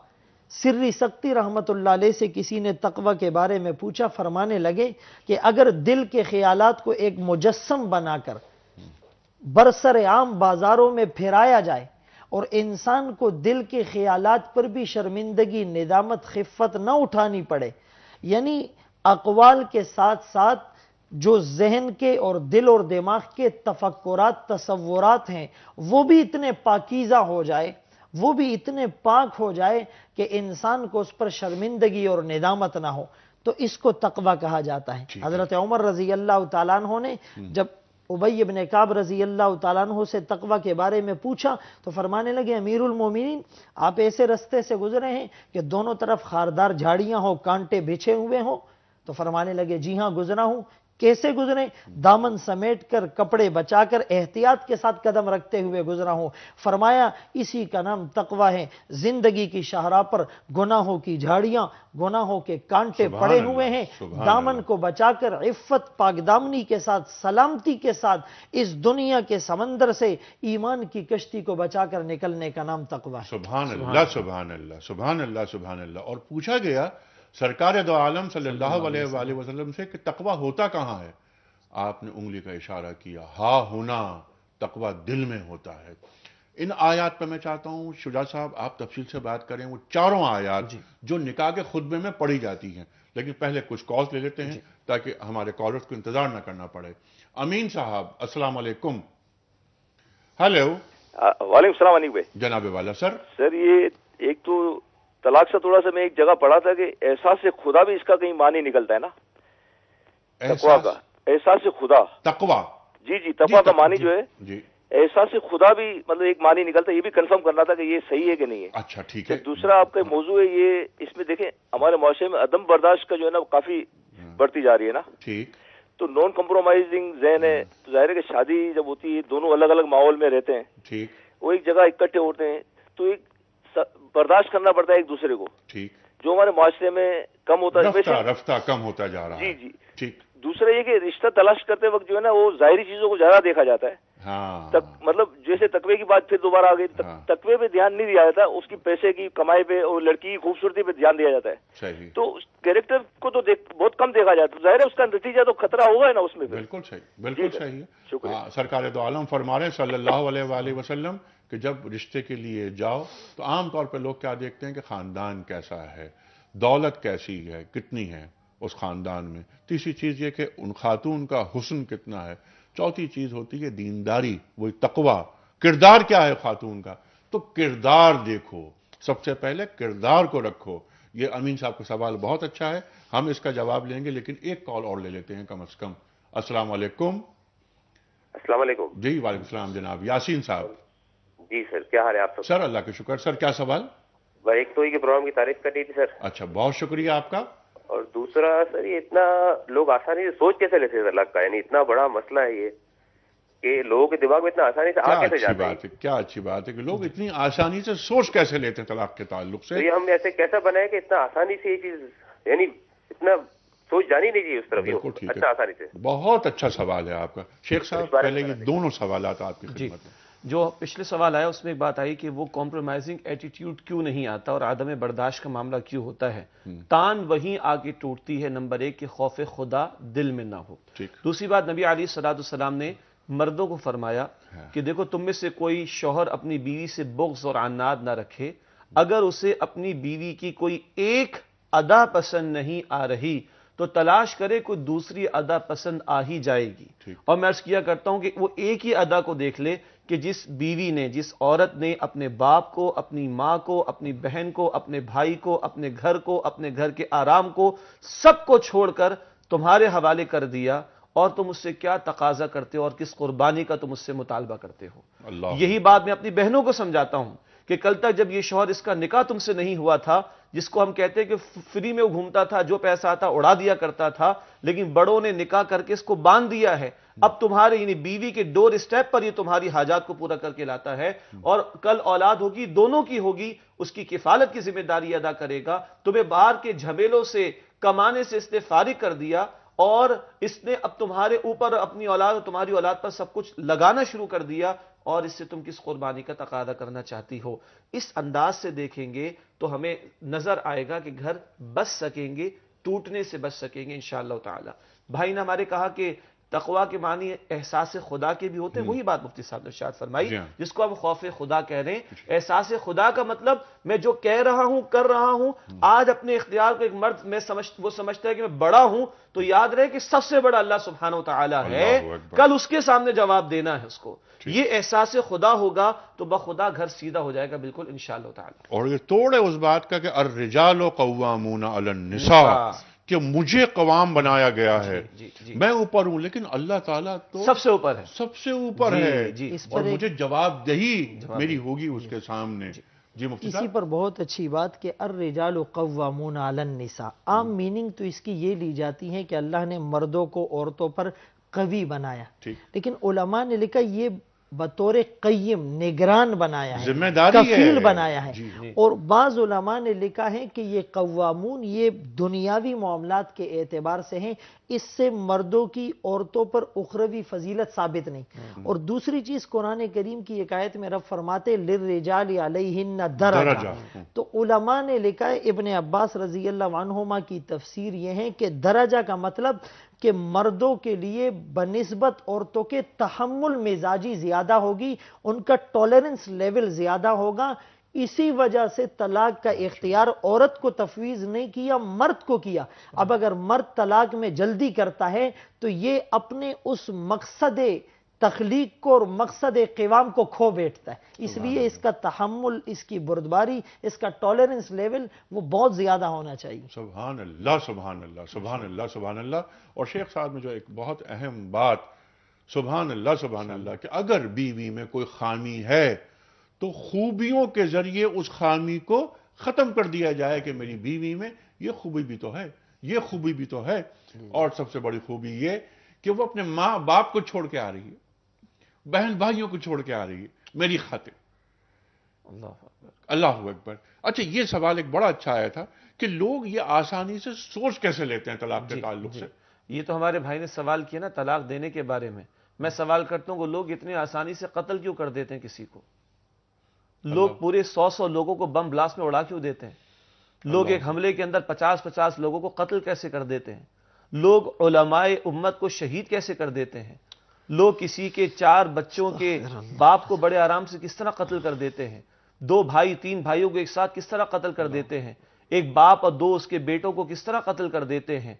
سری سکتی رحمت اللہ علیہ سے کسی نے تقوی کے بارے میں پوچھا، فرمانے لگے کہ اگر دل کے خیالات کو ایک مجسم بنا کر برسر عام بازاروں میں پھیرایا جائے اور انسان کو دل کے خیالات پر بھی شرمندگی، ندامت، خفت نہ اٹھانی پڑے، یعنی اقوال کے ساتھ ساتھ جو ذہن کے اور دل اور دماغ کے تفکرات، تصورات ہیں وہ بھی اتنے پاکیزہ ہو جائے، وہ بھی اتنے پاک ہو جائے کہ انسان کو اس پر شرمندگی اور ندامت نہ ہو، تو اس کو تقوی کہا جاتا ہے. حضرت عمر رضی اللہ تعالیٰ عنہ نے جب ابی بن کعب رضی اللہ تعالیٰ عنہ سے تقوی کے بارے میں پوچھا تو فرمانے لگے امیر المومنین آپ ایسے رستے سے گزرے ہیں کہ دونوں طرف خاردار جھاڑیاں ہوں، کانٹے بچھے ہوئے ہوں؟ تو فرمانے لگے جی ہاں گزرا ہوں. کیسے گزرے؟ دامن سمیٹ کر، کپڑے بچا کر، احتیاط کے ساتھ قدم رکھتے ہوئے گزرا ہوں. فرمایا اسی کا نام تقوی ہے. زندگی کی شاہراہ پر گناہوں کی جھاڑیاں، گناہوں کے کانٹے پڑے ہوئے ہیں، دامن کو بچا کر عفت، پاک دامنی کے ساتھ، سلامتی کے ساتھ اس دنیا کے سمندر سے ایمان کی کشتی کو بچا کر نکلنے کا نام تقوی ہے. سبحان اللہ، سبحان اللہ، سبحان اللہ، سبحان اللہ. اور پوچھا گیا سرکار دو عالم صلی اللہ علیہ وآلہ وسلم سے کہ تقوی ہوتا کہاں ہے؟ آپ نے انگلی کا اشارہ کیا، ہاں ہونا، تقوی دل میں ہوتا ہے. ان آیات پہ میں چاہتا ہوں شجاع صاحب آپ تفصیل سے بات کریں. وہ چاروں آیات جو نکاح کے خطبے میں پڑھی جاتی ہیں، لیکن پہلے کچھ کالز لے لیتے ہیں تاکہ ہمارے کالرز کو انتظار نہ کرنا پڑے. امین صاحب السلام علیکم. ہیلو. وعلیکم السلام علیکم بھائی. جناب والا سر یہ ایک تو طلاق سے تھوڑا سا میں ایک جگہ پڑھا تھا کہ احساس سے خدا بھی اس کا کہیں معنی نکلتا ہے نا، تقوی کا احساس سے خدا. تقوی جی تقوی کا معنی جو ہے احساس سے خدا بھی مطلب ایک معنی نکلتا ہے. یہ بھی کنفرم کرنا تھا کہ یہ صحیح ہے کہ نہیں ہے. اچھا ٹھیک ہے. دوسرا آپ کا موضوع ہے یہ، اس میں دیکھیں ہمارے معاشرے میں عدم برداشت کا جو ہے نا کافی بڑھتی جا رہی ہے نا. ٹھیک. تو نان کمپرومائزنگ ذہن ہے. تو ظاہر ہے کہ شادی جب ہوتی ہے دونوں الگ الگ ماحول میں رہتے ہیں، ٹھیک، وہ ایک جگہ اکٹھے ہوتے ہیں تو ایک برداشت کرنا پڑتا ہے ایک دوسرے کو، ٹھیک، جو ہمارے معاشرے میں کم ہوتا ہے، رفتہ کم ہوتا جا رہا ہے. جی ٹھیک. دوسرا یہ کہ رشتہ تلاش کرتے وقت جو ہے نا وہ ظاہری چیزوں کو زیادہ دیکھا جاتا ہے. ہاں. مطلب جیسے تقوی کی بات پھر دوبارہ آ گئی، تقوی پہ دھیان نہیں دیا جاتا، اس کی پیسے کی کمائی پہ اور لڑکی کی خوبصورتی پہ دھیان دیا جاتا ہے. صحیح. تو کیریکٹر کو تو بہت کم دیکھا جاتا ہے. ظاہر ہے اس کا نتیجہ تو خطرہ ہوگا نا اس میں. بالکل صحیح، بالکل صحیح ہے. سرکار دو عالم فرما رہے ہیں صلی اللہ علیہ وآلہ وسلم کہ جب رشتے کے لیے جاؤ تو عام طور پہ لوگ کیا دیکھتے ہیں کہ خاندان کیسا ہے، دولت کیسی ہے، کتنی ہے اس خاندان میں. تیسری چیز یہ کہ ان خاتون کا حسن کتنا ہے. چوتھی چیز ہوتی ہے دینداری، وہی تقوی. کردار کیا ہے خاتون کا؟ تو کردار دیکھو، سب سے پہلے کردار کو رکھو. یہ امین صاحب کا سوال بہت اچھا ہے، ہم اس کا جواب لیں گے، لیکن ایک کال اور لے لیتے ہیں کم از کم. السلام علیکم. السلام علیکم. جی وعلیکم السلام جناب. یاسین صاحب. جی سر، کیا حال ہے آپ سر؟ اللہ کا شکر. سر کیا سوال؟ ایک تو یہ پروگرام کی تعریف کرنی تھی سر. اچھا، بہت شکریہ آپ کا. اور دوسرا سر یہ اتنا لوگ آسانی سے سوچ کیسے لیتے ہیں طلاق کا، یعنی اتنا بڑا مسئلہ ہے یہ کہ لوگوں کے دماغ میں اتنا آسانی سے آ کیسے جاتے ہیں؟ کیا اچھی بات ہے کہ لوگ اتنی آسانی سے سوچ کیسے لیتے ہیں طلاق کے تعلق سے. تو یہ ہم ایسے کیسا بنائے کہ اتنا آسانی سے یہ چیز، یعنی اتنا سوچ جانی نہیں چاہیے اس طرف. بالکل ٹھیک اچھا، ہے، آسانی سے. بہت اچھا سوال ہے آپ کا شیخ صاحب. پہلے یہ دونوں سوالات آپ کی خدمت میں. جو پچھلے سوال آیا اس میں ایک بات آئی کہ وہ کمپرومائزنگ ایٹیٹیوڈ کیوں نہیں آتا اور عدم برداشت کا معاملہ کیوں ہوتا ہے. تان وہیں آگے ٹوٹتی ہے. نمبر 1 کہ خوف خدا دل میں نہ ہو. دوسری بات، نبی علیہ الصلوۃ والسلام نے مردوں کو فرمایا کہ دیکھو تم میں سے کوئی شوہر اپنی بیوی سے بغض اور عناد نہ رکھے. اگر اسے اپنی بیوی کی کوئی ایک ادا پسند نہیں آ رہی تو تلاش کرے کوئی دوسری ادا پسند آ ہی جائے گی. اور میں عرض کیا کرتا ہوں کہ وہ ایک ہی ادا کو دیکھ لے کہ جس بیوی نے، جس عورت نے اپنے باپ کو، اپنی ماں کو، اپنی بہن کو، اپنے بھائی کو، اپنے گھر کو، اپنے گھر کے آرام کو، سب کو چھوڑ کر تمہارے حوالے کر دیا، اور تم اس سے کیا تقاضا کرتے ہو اور کس قربانی کا تم اس سے مطالبہ کرتے ہو. یہی بات میں اپنی بہنوں کو سمجھاتا ہوں کہ کل تک جب یہ شوہر اس کا نکاح تم سے نہیں ہوا تھا، جس کو ہم کہتے ہیں کہ فری میں وہ گھومتا تھا، جو پیسہ آتا اڑا دیا کرتا تھا، لیکن بڑوں نے نکاح کر کے اس کو باندھ دیا ہے. اب تمہارے یعنی بیوی کے ڈور اسٹیپ پر یہ تمہاری حاجات کو پورا کر کے لاتا ہے، اور کل اولاد ہوگی، دونوں کی ہوگی، اس کی کفالت کی ذمہ داری ادا کرے گا. تمہیں باہر کے جھمیلوں سے، کمانے سے اس نے فارغ کر دیا، اور اس نے اب تمہارے اوپر، اپنی اولاد اور تمہاری اولاد پر سب کچھ لگانا شروع کر دیا، اور اس سے تم کس قربانی کا تقاضا کرنا چاہتی ہو. اس انداز سے دیکھیں گے تو ہمیں نظر آئے گا کہ گھر بچ سکیں گے، ٹوٹنے سے بچ سکیں گے انشاءاللہ تعالی. بھائی نے ہمارے کہا کہ تقویٰ کے معنی احساس خدا کے بھی ہوتے ہیں. وہی بات مفتی صاحب نے ارشاد فرمائی جس کو ہم خوف خدا کہہ رہے ہیں. احساس خدا کا مطلب میں جو کہہ رہا ہوں، کر رہا ہوں. آج اپنے اختیار کو ایک مرد وہ سمجھتا ہے کہ میں بڑا ہوں، تو یاد رہے کہ سب سے بڑا اللہ سبحانہ و تعالی ہے. کل اس کے سامنے جواب دینا ہے اس کو. یہ احساس خدا ہوگا تو بخدا گھر سیدھا ہو جائے گا بالکل انشاءاللہ تعالی. اور یہ توڑے اس بات کا کہ الرجال قوامون علی النساء، کہ مجھے قوام بنایا گیا ہے. میں اوپر ہوں، لیکن اللہ تعالیٰ تو سب سے اوپر ہے، سب سے اوپر ہے، اور مجھے جواب دہی میری ہوگی اس کے سامنے. جی مفتی صاحب. اسی پر بہت اچھی بات کہ الرجال قوامون علی النساء، عام میننگ تو اس کی یہ لی جاتی ہے کہ اللہ نے مردوں کو عورتوں پر قوی بنایا، لیکن علماء نے لکھا یہ بطور قیم، نگران بنایا ہے، ذمہ داری کفیل بنایا ہے. اور بعض علماء نے لکھا ہے کہ یہ قوامون یہ دنیاوی معاملات کے اعتبار سے ہیں، اس سے مردوں کی عورتوں پر اخروی فضیلت ثابت نہیں. اور دوسری چیز قرآن کریم کی ایک آیت میں رب فرماتے للرجال علیہن درجہ. تو علماء نے لکھا ہے، ابن عباس رضی اللہ عنہما کی تفسیر یہ ہے کہ درجہ کا مطلب کہ مردوں کے لیے بنسبت عورتوں کے تحمل مزاجی زیادہ ہوگی، ان کا ٹالرنس لیول زیادہ ہوگا. اسی وجہ سے طلاق کا اختیار عورت کو تفویض نہیں کیا، مرد کو کیا. اب اگر مرد طلاق میں جلدی کرتا ہے تو یہ اپنے اس مقصد تخلیق کو اور مقصد قوام کو کھو بیٹھتا ہے. اس لیے اس کا تحمل، اس کی بردباری، اس کا ٹالرنس لیول وہ بہت زیادہ ہونا چاہیے. سبحان اللہ، سبحان اللہ، سبحان اللہ، سبحان اللہ. اور شیخ صاحب نے جو ایک بہت اہم بات، سبحان اللہ، سبحان اللہ، کہ اگر بیوی میں کوئی خامی ہے تو خوبیوں کے ذریعے اس خامی کو ختم کر دیا جائے کہ میری بیوی میں یہ خوبی بھی تو ہے، یہ خوبی بھی تو ہے. اور سب سے بڑی خوبی یہ کہ وہ اپنے ماں باپ کو چھوڑ کے آ رہی ہے، بہن بھائیوں کو چھوڑ کے آ رہی ہے میری خاطر. اللہ اکبر. اچھا، یہ سوال ایک بڑا اچھا آیا تھا کہ لوگ یہ آسانی سے سوچ کیسے لیتے ہیں طلاق کے تعلق سے. یہ تو ہمارے بھائی نے سوال کیا نا طلاق دینے کے بارے میں. میں سوال کرتا ہوں کہ لوگ اتنے آسانی سے قتل کیوں کر دیتے ہیں کسی کو؟ لوگ پورے 100 لوگوں کو بم بلاسٹ میں اڑا کیوں دیتے ہیں؟ لوگ ایک حملے کے اندر 50 لوگوں کو قتل کیسے کر دیتے ہیں؟ لوگ علماء امت کو شہید کیسے کر دیتے ہیں؟ لوگ کسی کے 4 بچوں کے باپ کو بڑے آرام سے کس طرح قتل کر دیتے ہیں؟ 2 بھائی 3 بھائیوں کو ایک ساتھ کس طرح قتل کر دیتے ہیں؟ ایک باپ اور 2 اس کے بیٹوں کو کس طرح قتل کر دیتے ہیں؟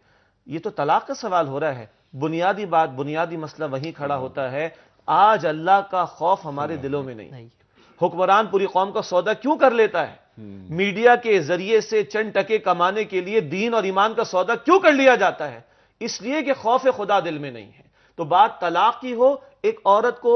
یہ تو طلاق کا سوال ہو رہا ہے. بنیادی بات، بنیادی مسئلہ وہیں کھڑا ہوتا ہے. آج اللہ کا خوف ہمارے دلوں میں نہیں. حکمران پوری قوم کا سودا کیوں کر لیتا ہے؟ میڈیا کے ذریعے سے چند ٹکے کمانے کے لیے دین اور ایمان کا سودا کیوں کر لیا جاتا ہے؟ اس لیے کہ خوف خدا دل میں نہیں ہے. تو بات طلاق کی ہو، ایک عورت کو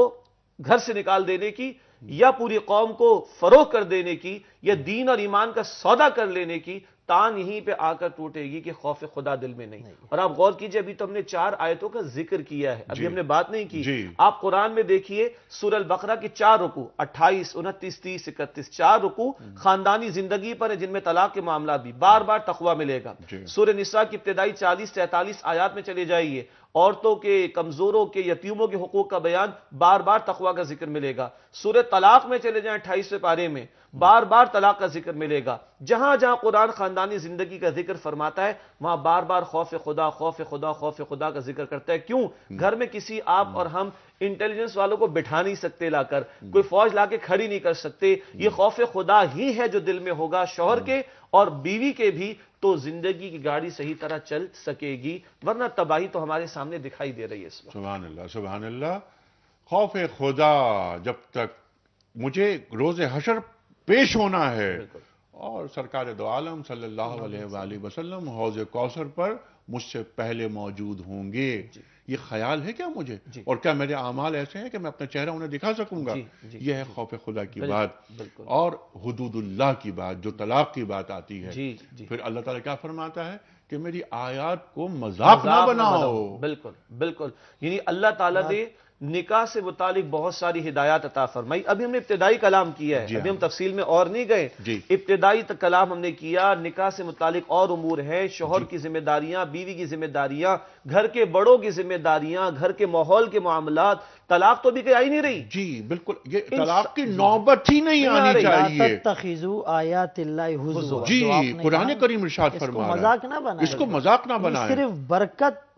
گھر سے نکال دینے کی، یا پوری قوم کو فروغ کر دینے کی، یا دین اور ایمان کا سودا کر لینے کی، تان یہیں پہ آ کر ٹوٹے گی کہ خوف خدا دل میں نہیں. اور آپ غور کیجئے، ابھی تو ہم نے 4 آیتوں کا ذکر کیا ہے، ابھی ہم نے بات نہیں کی. آپ قرآن میں دیکھیے سورہ البقرہ کی 4 رکوع 28 29 30 31 4 رکوع خاندانی زندگی پر ہیں جن میں طلاق کے معاملات بھی بار بار تقویٰ ملے گا. سورہ نساء کی ابتدائی 40 43 آیات میں چلے جائیے، عورتوں کے، کمزوروں کے، یتیموں کے حقوق کا بیان بار بار تقویٰ کا ذکر ملے گا. سورہ طلاق میں چلے جائیں 28ویں پارے میں بار بار طلاق کا ذکر ملے گا. جہاں جہاں قرآن خاندانی زندگی کا ذکر فرماتا ہے وہاں بار بار خوف خدا خوف خدا خوف خدا کا ذکر کرتا ہے. کیوں؟ گھر میں کسی آپ اور ہم انٹیلیجنس والوں کو بٹھا نہیں سکتے، لا کر کوئی فوج لا کے کھڑی نہیں کر سکتے. یہ خوف خدا ہی ہے جو دل میں ہوگا شوہر کے اور بیوی کے بھی، تو زندگی کی گاڑی صحیح طرح چل سکے گی، ورنہ تباہی تو ہمارے سامنے دکھائی دے رہی ہے اس وقت. سبحان اللہ سبحان اللہ. خوف خدا جب تک مجھے روز حشر پیش ہونا ہے اور سرکار دو عالم صلی اللہ علیہ وآلہ وسلم حوض کوثر پر مجھ سے پہلے موجود ہوں گے، یہ خیال ہے کیا مجھے؟ اور کیا میرے اعمال ایسے ہیں کہ میں اپنا چہرہ انہیں دکھا سکوں گا؟ یہ ہے خوف خدا کی بات. اور حدود اللہ کی بات، جو طلاق کی بات آتی ہے، پھر اللہ تعالیٰ کیا فرماتا ہے کہ میری آیات کو مذاق نہ بناؤ. بالکل بالکل. یعنی اللہ تعالیٰ نے نکاح سے متعلق بہت ساری ہدایات عطا فرمائی. ابھی ہم نے ابتدائی کلام کیا ہے، ابھی ہم تفصیل میں اور نہیں گئے. ابتدائی کلام ہم نے کیا، نکاح سے متعلق اور امور ہیں، شوہر کی ذمہ داریاں، بیوی کی ذمہ داریاں، گھر کے بڑوں کی ذمہ داریاں، گھر کے ماحول کے معاملات. طلاق تو بھی کہیں آئی نہیں رہی. جی بالکل، یہ طلاق کی نوبت ہی نہیں آنی چاہیے. تتخذوا آیات اللہ ہزوا. جی قرآن کریم ارشاد فرما رہا ہے اس کو مذاق نہ بنائیں. صرف برکت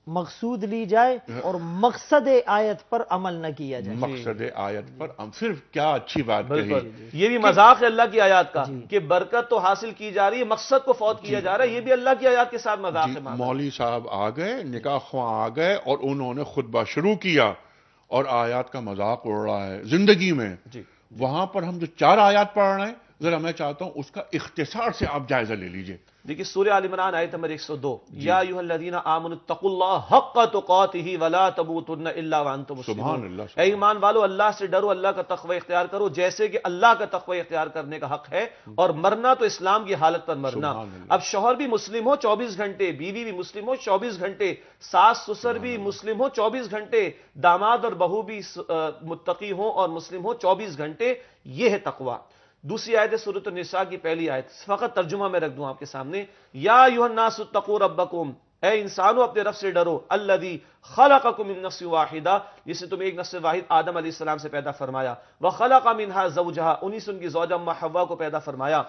مقصود لی جائے اور مقصد آیت پر عمل نہ کیا جائے. مقصد آیت پر صرف کیا اچھی بات کہی. یہ بھی مذاق ہے اللہ کی آیات کا کہ برکت تو حاصل کی جا رہی ہے، مقصد کو فوت کیا جا رہا ہے. یہ بھی اللہ کی آیات کے ساتھ مذاق ہے. مولوی صاحب آ گئے، نکاح خواہ آ گئے اور انہوں نے خطبہ شروع کیا اور آیات کا مذاق اڑ رہا ہے زندگی میں. وہاں پر ہم جو 4 آیات پڑھ رہے ہیں، ذرا میں چاہتا ہوں اس کا اختصار سے آپ جائزہ لے لیجئے. دیکھیے سورہ آل عمران آیت نمبر 102، یا ایھا الذین آمنوا اتقوا اللہ حق تقاتہ ولا تموتن الا وانتم مسلمون. اے ایمان والو، اللہ سے ڈرو، اللہ کا تقوی اختیار کرو جیسے کہ اللہ کا تقوی اختیار کرنے کا حق ہے، اور مرنا تو اسلام کی حالت پر مرنا. اب شوہر بھی مسلم ہو 24 گھنٹے، بیوی بھی مسلم ہو 24 گھنٹے، ساس سسر بھی مسلم ہو 24 گھنٹے، داماد اور بہو بھی متقی ہوں اور مسلم ہو 24 گھنٹے. یہ ہے تقوی. دوسری آیت ہے سورۃ النساء کی پہلی آیت، فقط ترجمہ میں رکھ دوں آپ کے سامنے. یا ایھا الناس اتقوا ربکم، اے انسانوں اپنے رب سے ڈرو. الذی خلقکم من نفس واحدہ، جس نے تمہیں ایک نفس واحد آدم علیہ السلام سے پیدا فرمایا. وخلق منها زوجها، انہی سے ان کی زوجہ ام حوا کو پیدا فرمایا.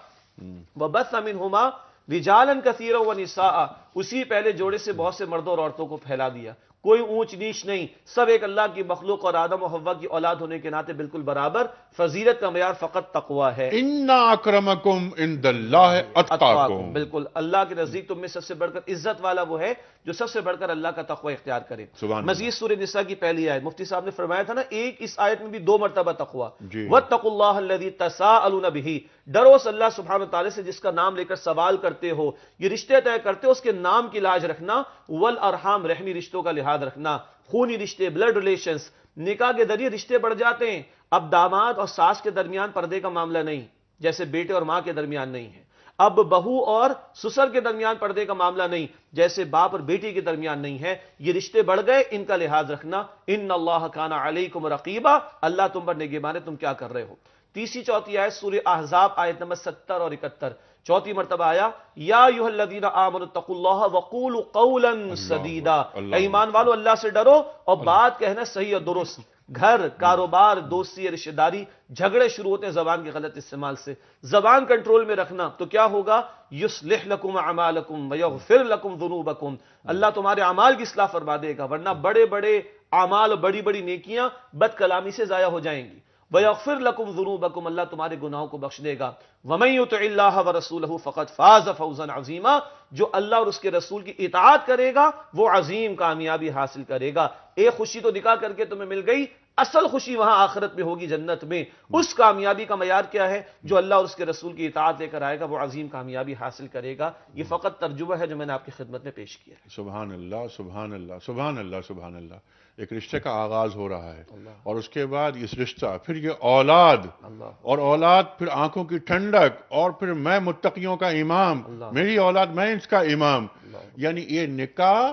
وبث منہما رجالا کثیرا ونساء، اسی پہلے جوڑے سے بہت سے مردوں اور عورتوں کو پھیلا دیا. کوئی اونچ نیچ نہیں، سب ایک اللہ کی مخلوق اور آدم و حوا کی اولاد ہونے کے ناطے بالکل برابر. فضیلت کا معیار فقط تقوی ہے. ان اکرمکم عند اللہ اتقاکم. بالکل، اللہ کے نزدیک تم میں سب سے بڑھ کر عزت والا وہ ہے جو سب سے بڑھ کر اللہ کا تقوی اختیار کرے. مزید سورہ نساء کی پہلی آیت، مفتی صاحب نے فرمایا تھا نا، ایک اس آیت میں بھی 2 مرتبہ تقوی. واتقوا اللہ الذی تساءلون بہ، ڈرو اس اللہ سبحانہ وتعالی سے جس کا نام لے کر سوال کرتے ہو، یہ رشتے طے کرتے ہو، اس کے نام کی لاج رکھنا. والارحام، رحمی رشتوں کا لحاظ رکھنا. خونی رشتے، بلڈ ریلیشنز، نکاح کے ذریعے رشتے بڑھ جاتے ہیں. اب داماد اور ساس کے درمیان پردے کا معاملہ نہیں، جیسے بیٹے اور ماں کے درمیان نہیں ہے. اب بہو اور سسر کے درمیان پردے کا معاملہ نہیں، جیسے باپ اور بیٹی کے درمیان نہیں ہے. یہ رشتے بڑھ گئے، ان کا لحاظ رکھنا. ان اللہ کان علیکم رقیبا، اللہ تم پر نگہبان ہے تم کیا کر رہے ہو. تیسری چوتھی آیت سورہ احزاب آیت نمبر 70 اور 71، چوتھی مرتبہ آیا یا ایھا الذین آمنوا اتقوا اللہ وقولوا قولا سدیدا. اے ایمان والو، اللہ سے ڈرو اور بات کہنا صحیح اور درست. گھر، کاروبار، دوستی، رشتہ داری، جھگڑے شروع ہوتے ہیں زبان کے غلط استعمال سے. زبان کنٹرول میں رکھنا تو کیا ہوگا؟ یصلح لکم اعمالکم ویغفر لکم ذنوبکم، اللہ تمہارے اعمال کی اصلاح فرما دے گا، ورنہ بڑے بڑے اعمال اور بڑی بڑی نیکیاں بد کلامی سے ضائع ہو جائیں گی. وَيَغْفِرْ لَكُمْ ذُنُوبَكُمْ، اللہ تمہارے گناہوں کو بخش دے گا. وَمَن يُطِعِ اللَّهَ وَرَسُولَهُ فَقَدْ فَازَ فَوْزًا عَظِيمًا، جو اللہ اور اس کے رسول کی اطاعت کرے گا وہ عظیم کامیابی حاصل کرے گا. ایک خوشی تو نکاح کر کے تمہیں مل گئی، اصل خوشی وہاں آخرت میں ہوگی، جنت میں۔ اس کامیابی کا معیار کیا ہے؟ جو اللہ اور اس کے رسول کی اطاعت لے کر آئے گا وہ عظیم کامیابی حاصل کرے گا۔ یہ فقط ترجمہ ہے جو میں نے آپ کی خدمت میں پیش کیا ہے۔ سبحان اللہ، سبحان اللہ، سبحان اللہ، سبحان اللہ۔ ایک رشتے کا آغاز ہو رہا ہے، اور اس کے بعد اس رشتہ، پھر یہ اولاد، اور اولاد پھر آنکھوں کی ٹھنڈک، اور پھر میں متقیوں کا امام، میری اولاد میں اس کا امام۔ یعنی یہ نکاح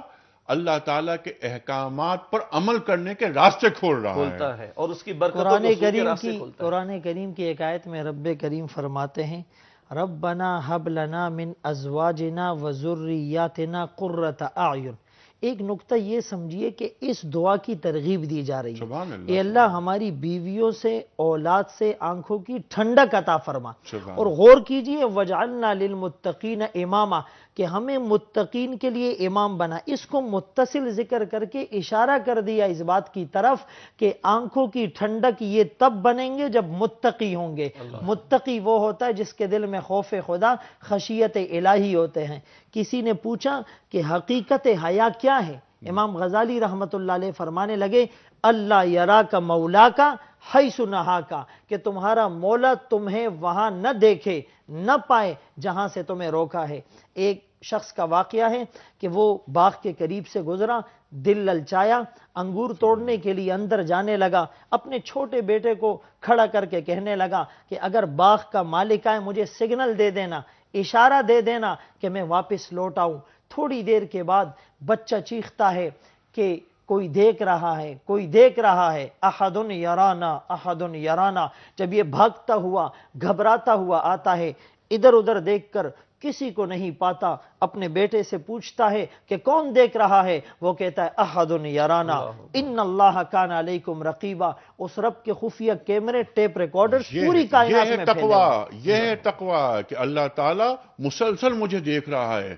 اللہ تعالیٰ کے احکامات پر عمل کرنے کے راستے کھول رہا ہے، اور اس کی برکتوں کو حصول کے راستے کھولتا ہے۔ قرآن کریم کی ایک آیت میں رب کریم فرماتے ہیں ربنا هب لنا من ازواجنا وذریاتنا قرۃ اعین۔ ایک نقطہ یہ سمجھیے کہ اس دعا کی ترغیب دی جا رہی ہے، اے اللہ ہماری بیویوں سے، اولاد سے آنکھوں کی ٹھنڈک عطا فرما۔ اور غور کیجئے وجعلنا للمتقین اماما، کہ ہمیں متقین کے لیے امام بنا۔ اس کو متصل ذکر کر کے اشارہ کر دیا اس بات کی طرف کہ آنکھوں کی ٹھنڈک یہ تب بنیں گے جب متقی ہوں گے۔ متقی وہ ہوتا ہے جس کے دل میں خوف خدا، خشیت الہی ہوتے ہیں۔ کسی نے پوچھا کہ حقیقت حیا کیا ہے؟ امام غزالی رحمت اللہ علیہ فرمانے لگے اللہ یرا کا مولا کا حیث نہا کا، کہ تمہارا مولا تمہیں وہاں نہ دیکھے، نہ پائے جہاں سے تمہیں روکا ہے۔ ایک شخص کا واقعہ ہے کہ وہ باغ کے قریب سے گزرا، دل للچایا، انگور توڑنے کے لیے اندر جانے لگا، اپنے چھوٹے بیٹے کو کھڑا کر کے کہنے لگا کہ اگر باغ کا مالک آئے مجھے سگنل دے دینا، اشارہ دے دینا کہ میں واپس لوٹ آؤں۔ تھوڑی دیر کے بعد بچہ چیختا ہے کہ کوئی دیکھ رہا ہے، کوئی دیکھ رہا ہے، احد یرانا، احد یرانا۔ جب یہ بھاگتا ہوا، گھبراتا ہوا آتا ہے، ادھر ادھر دیکھ کر کسی کو نہیں پاتا، اپنے بیٹے سے پوچھتا ہے کہ کون دیکھ رہا ہے؟ وہ کہتا ہے احد یرانا، ان اللہ کان علیکم رقیبا۔ اس رب کے خفیہ کیمرے، ٹیپ ریکارڈر پوری کائنات میں پھیلے ہوئے۔ یہ ہے تقوی کہ اللہ تعالیٰ مسلسل مجھے دیکھ رہا ہے،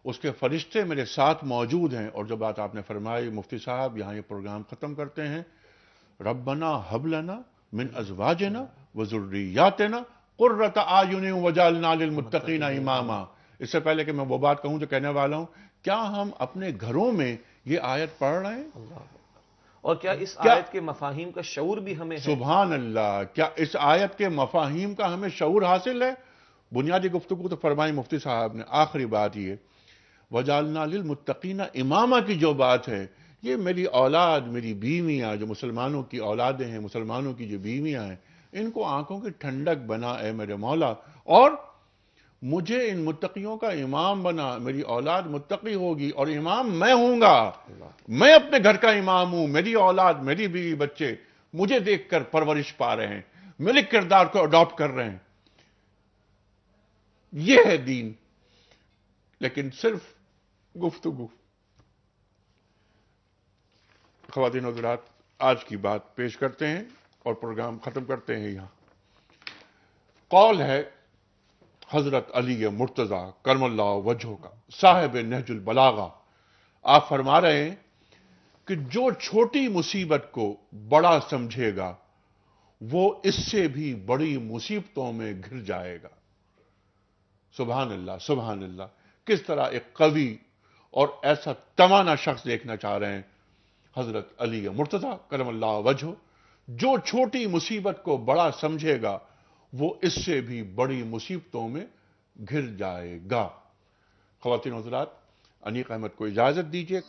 اس کے فرشتے میرے ساتھ موجود ہیں۔ اور جو بات آپ نے فرمائی مفتی صاحب، یہاں یہ پروگرام ختم کرتے ہیں، ربنا حب لنا من ازواجنا وذریاتنا قرۃ اعین وجعلنا للمتقین اماما۔ اس سے پہلے کہ میں وہ بات کہوں جو کہنے والا ہوں، کیا ہم اپنے گھروں میں یہ آیت پڑھ رہے ہیں؟ اور کیا اس آیت کے مفاہیم کا شعور بھی ہمیں ہے؟ سبحان اللہ، کیا اس آیت کے مفاہیم کا ہمیں شعور حاصل ہے؟ بنیادی گفتگو تو فرمائی مفتی صاحب نے، آخری بات یہ وجعلنا للمتقین اماما کی جو بات ہے، یہ میری اولاد، میری بیویاں جو مسلمانوں کی اولادیں ہیں، مسلمانوں کی جو بیویاں ہیں، ان کو آنکھوں کی ٹھنڈک بنا اے میرے مولا، اور مجھے ان متقیوں کا امام بنا۔ میری اولاد متقی ہوگی اور امام میں ہوں گا۔ میں اپنے گھر کا امام ہوں، میری اولاد، میری بیوی بچے مجھے دیکھ کر پرورش پا رہے ہیں، میرے کردار کو اڈاپٹ کر رہے ہیں۔ یہ ہے دین، لیکن صرف گفتگو۔ خواتین و حضرات، آج کی بات پیش کرتے ہیں اور پروگرام ختم کرتے ہیں یہاں۔ قول ہے حضرت علی مرتضی کرم اللہ وجہہ کا، صاحب نہج البلاغہ۔ آپ فرما رہے ہیں کہ جو چھوٹی مصیبت کو بڑا سمجھے گا وہ اس سے بھی بڑی مصیبتوں میں گر جائے گا۔ سبحان اللہ، سبحان اللہ۔ کس طرح ایک قوی اور ایسا توانا شخص دیکھنا چاہ رہے ہیں حضرت علی مرتضی کرم اللہ وجہہ۔ جو چھوٹی مصیبت کو بڑا سمجھے گا وہ اس سے بھی بڑی مصیبتوں میں گر جائے گا۔ خواتین و حضرات، انیق احمد کو اجازت دیجیے۔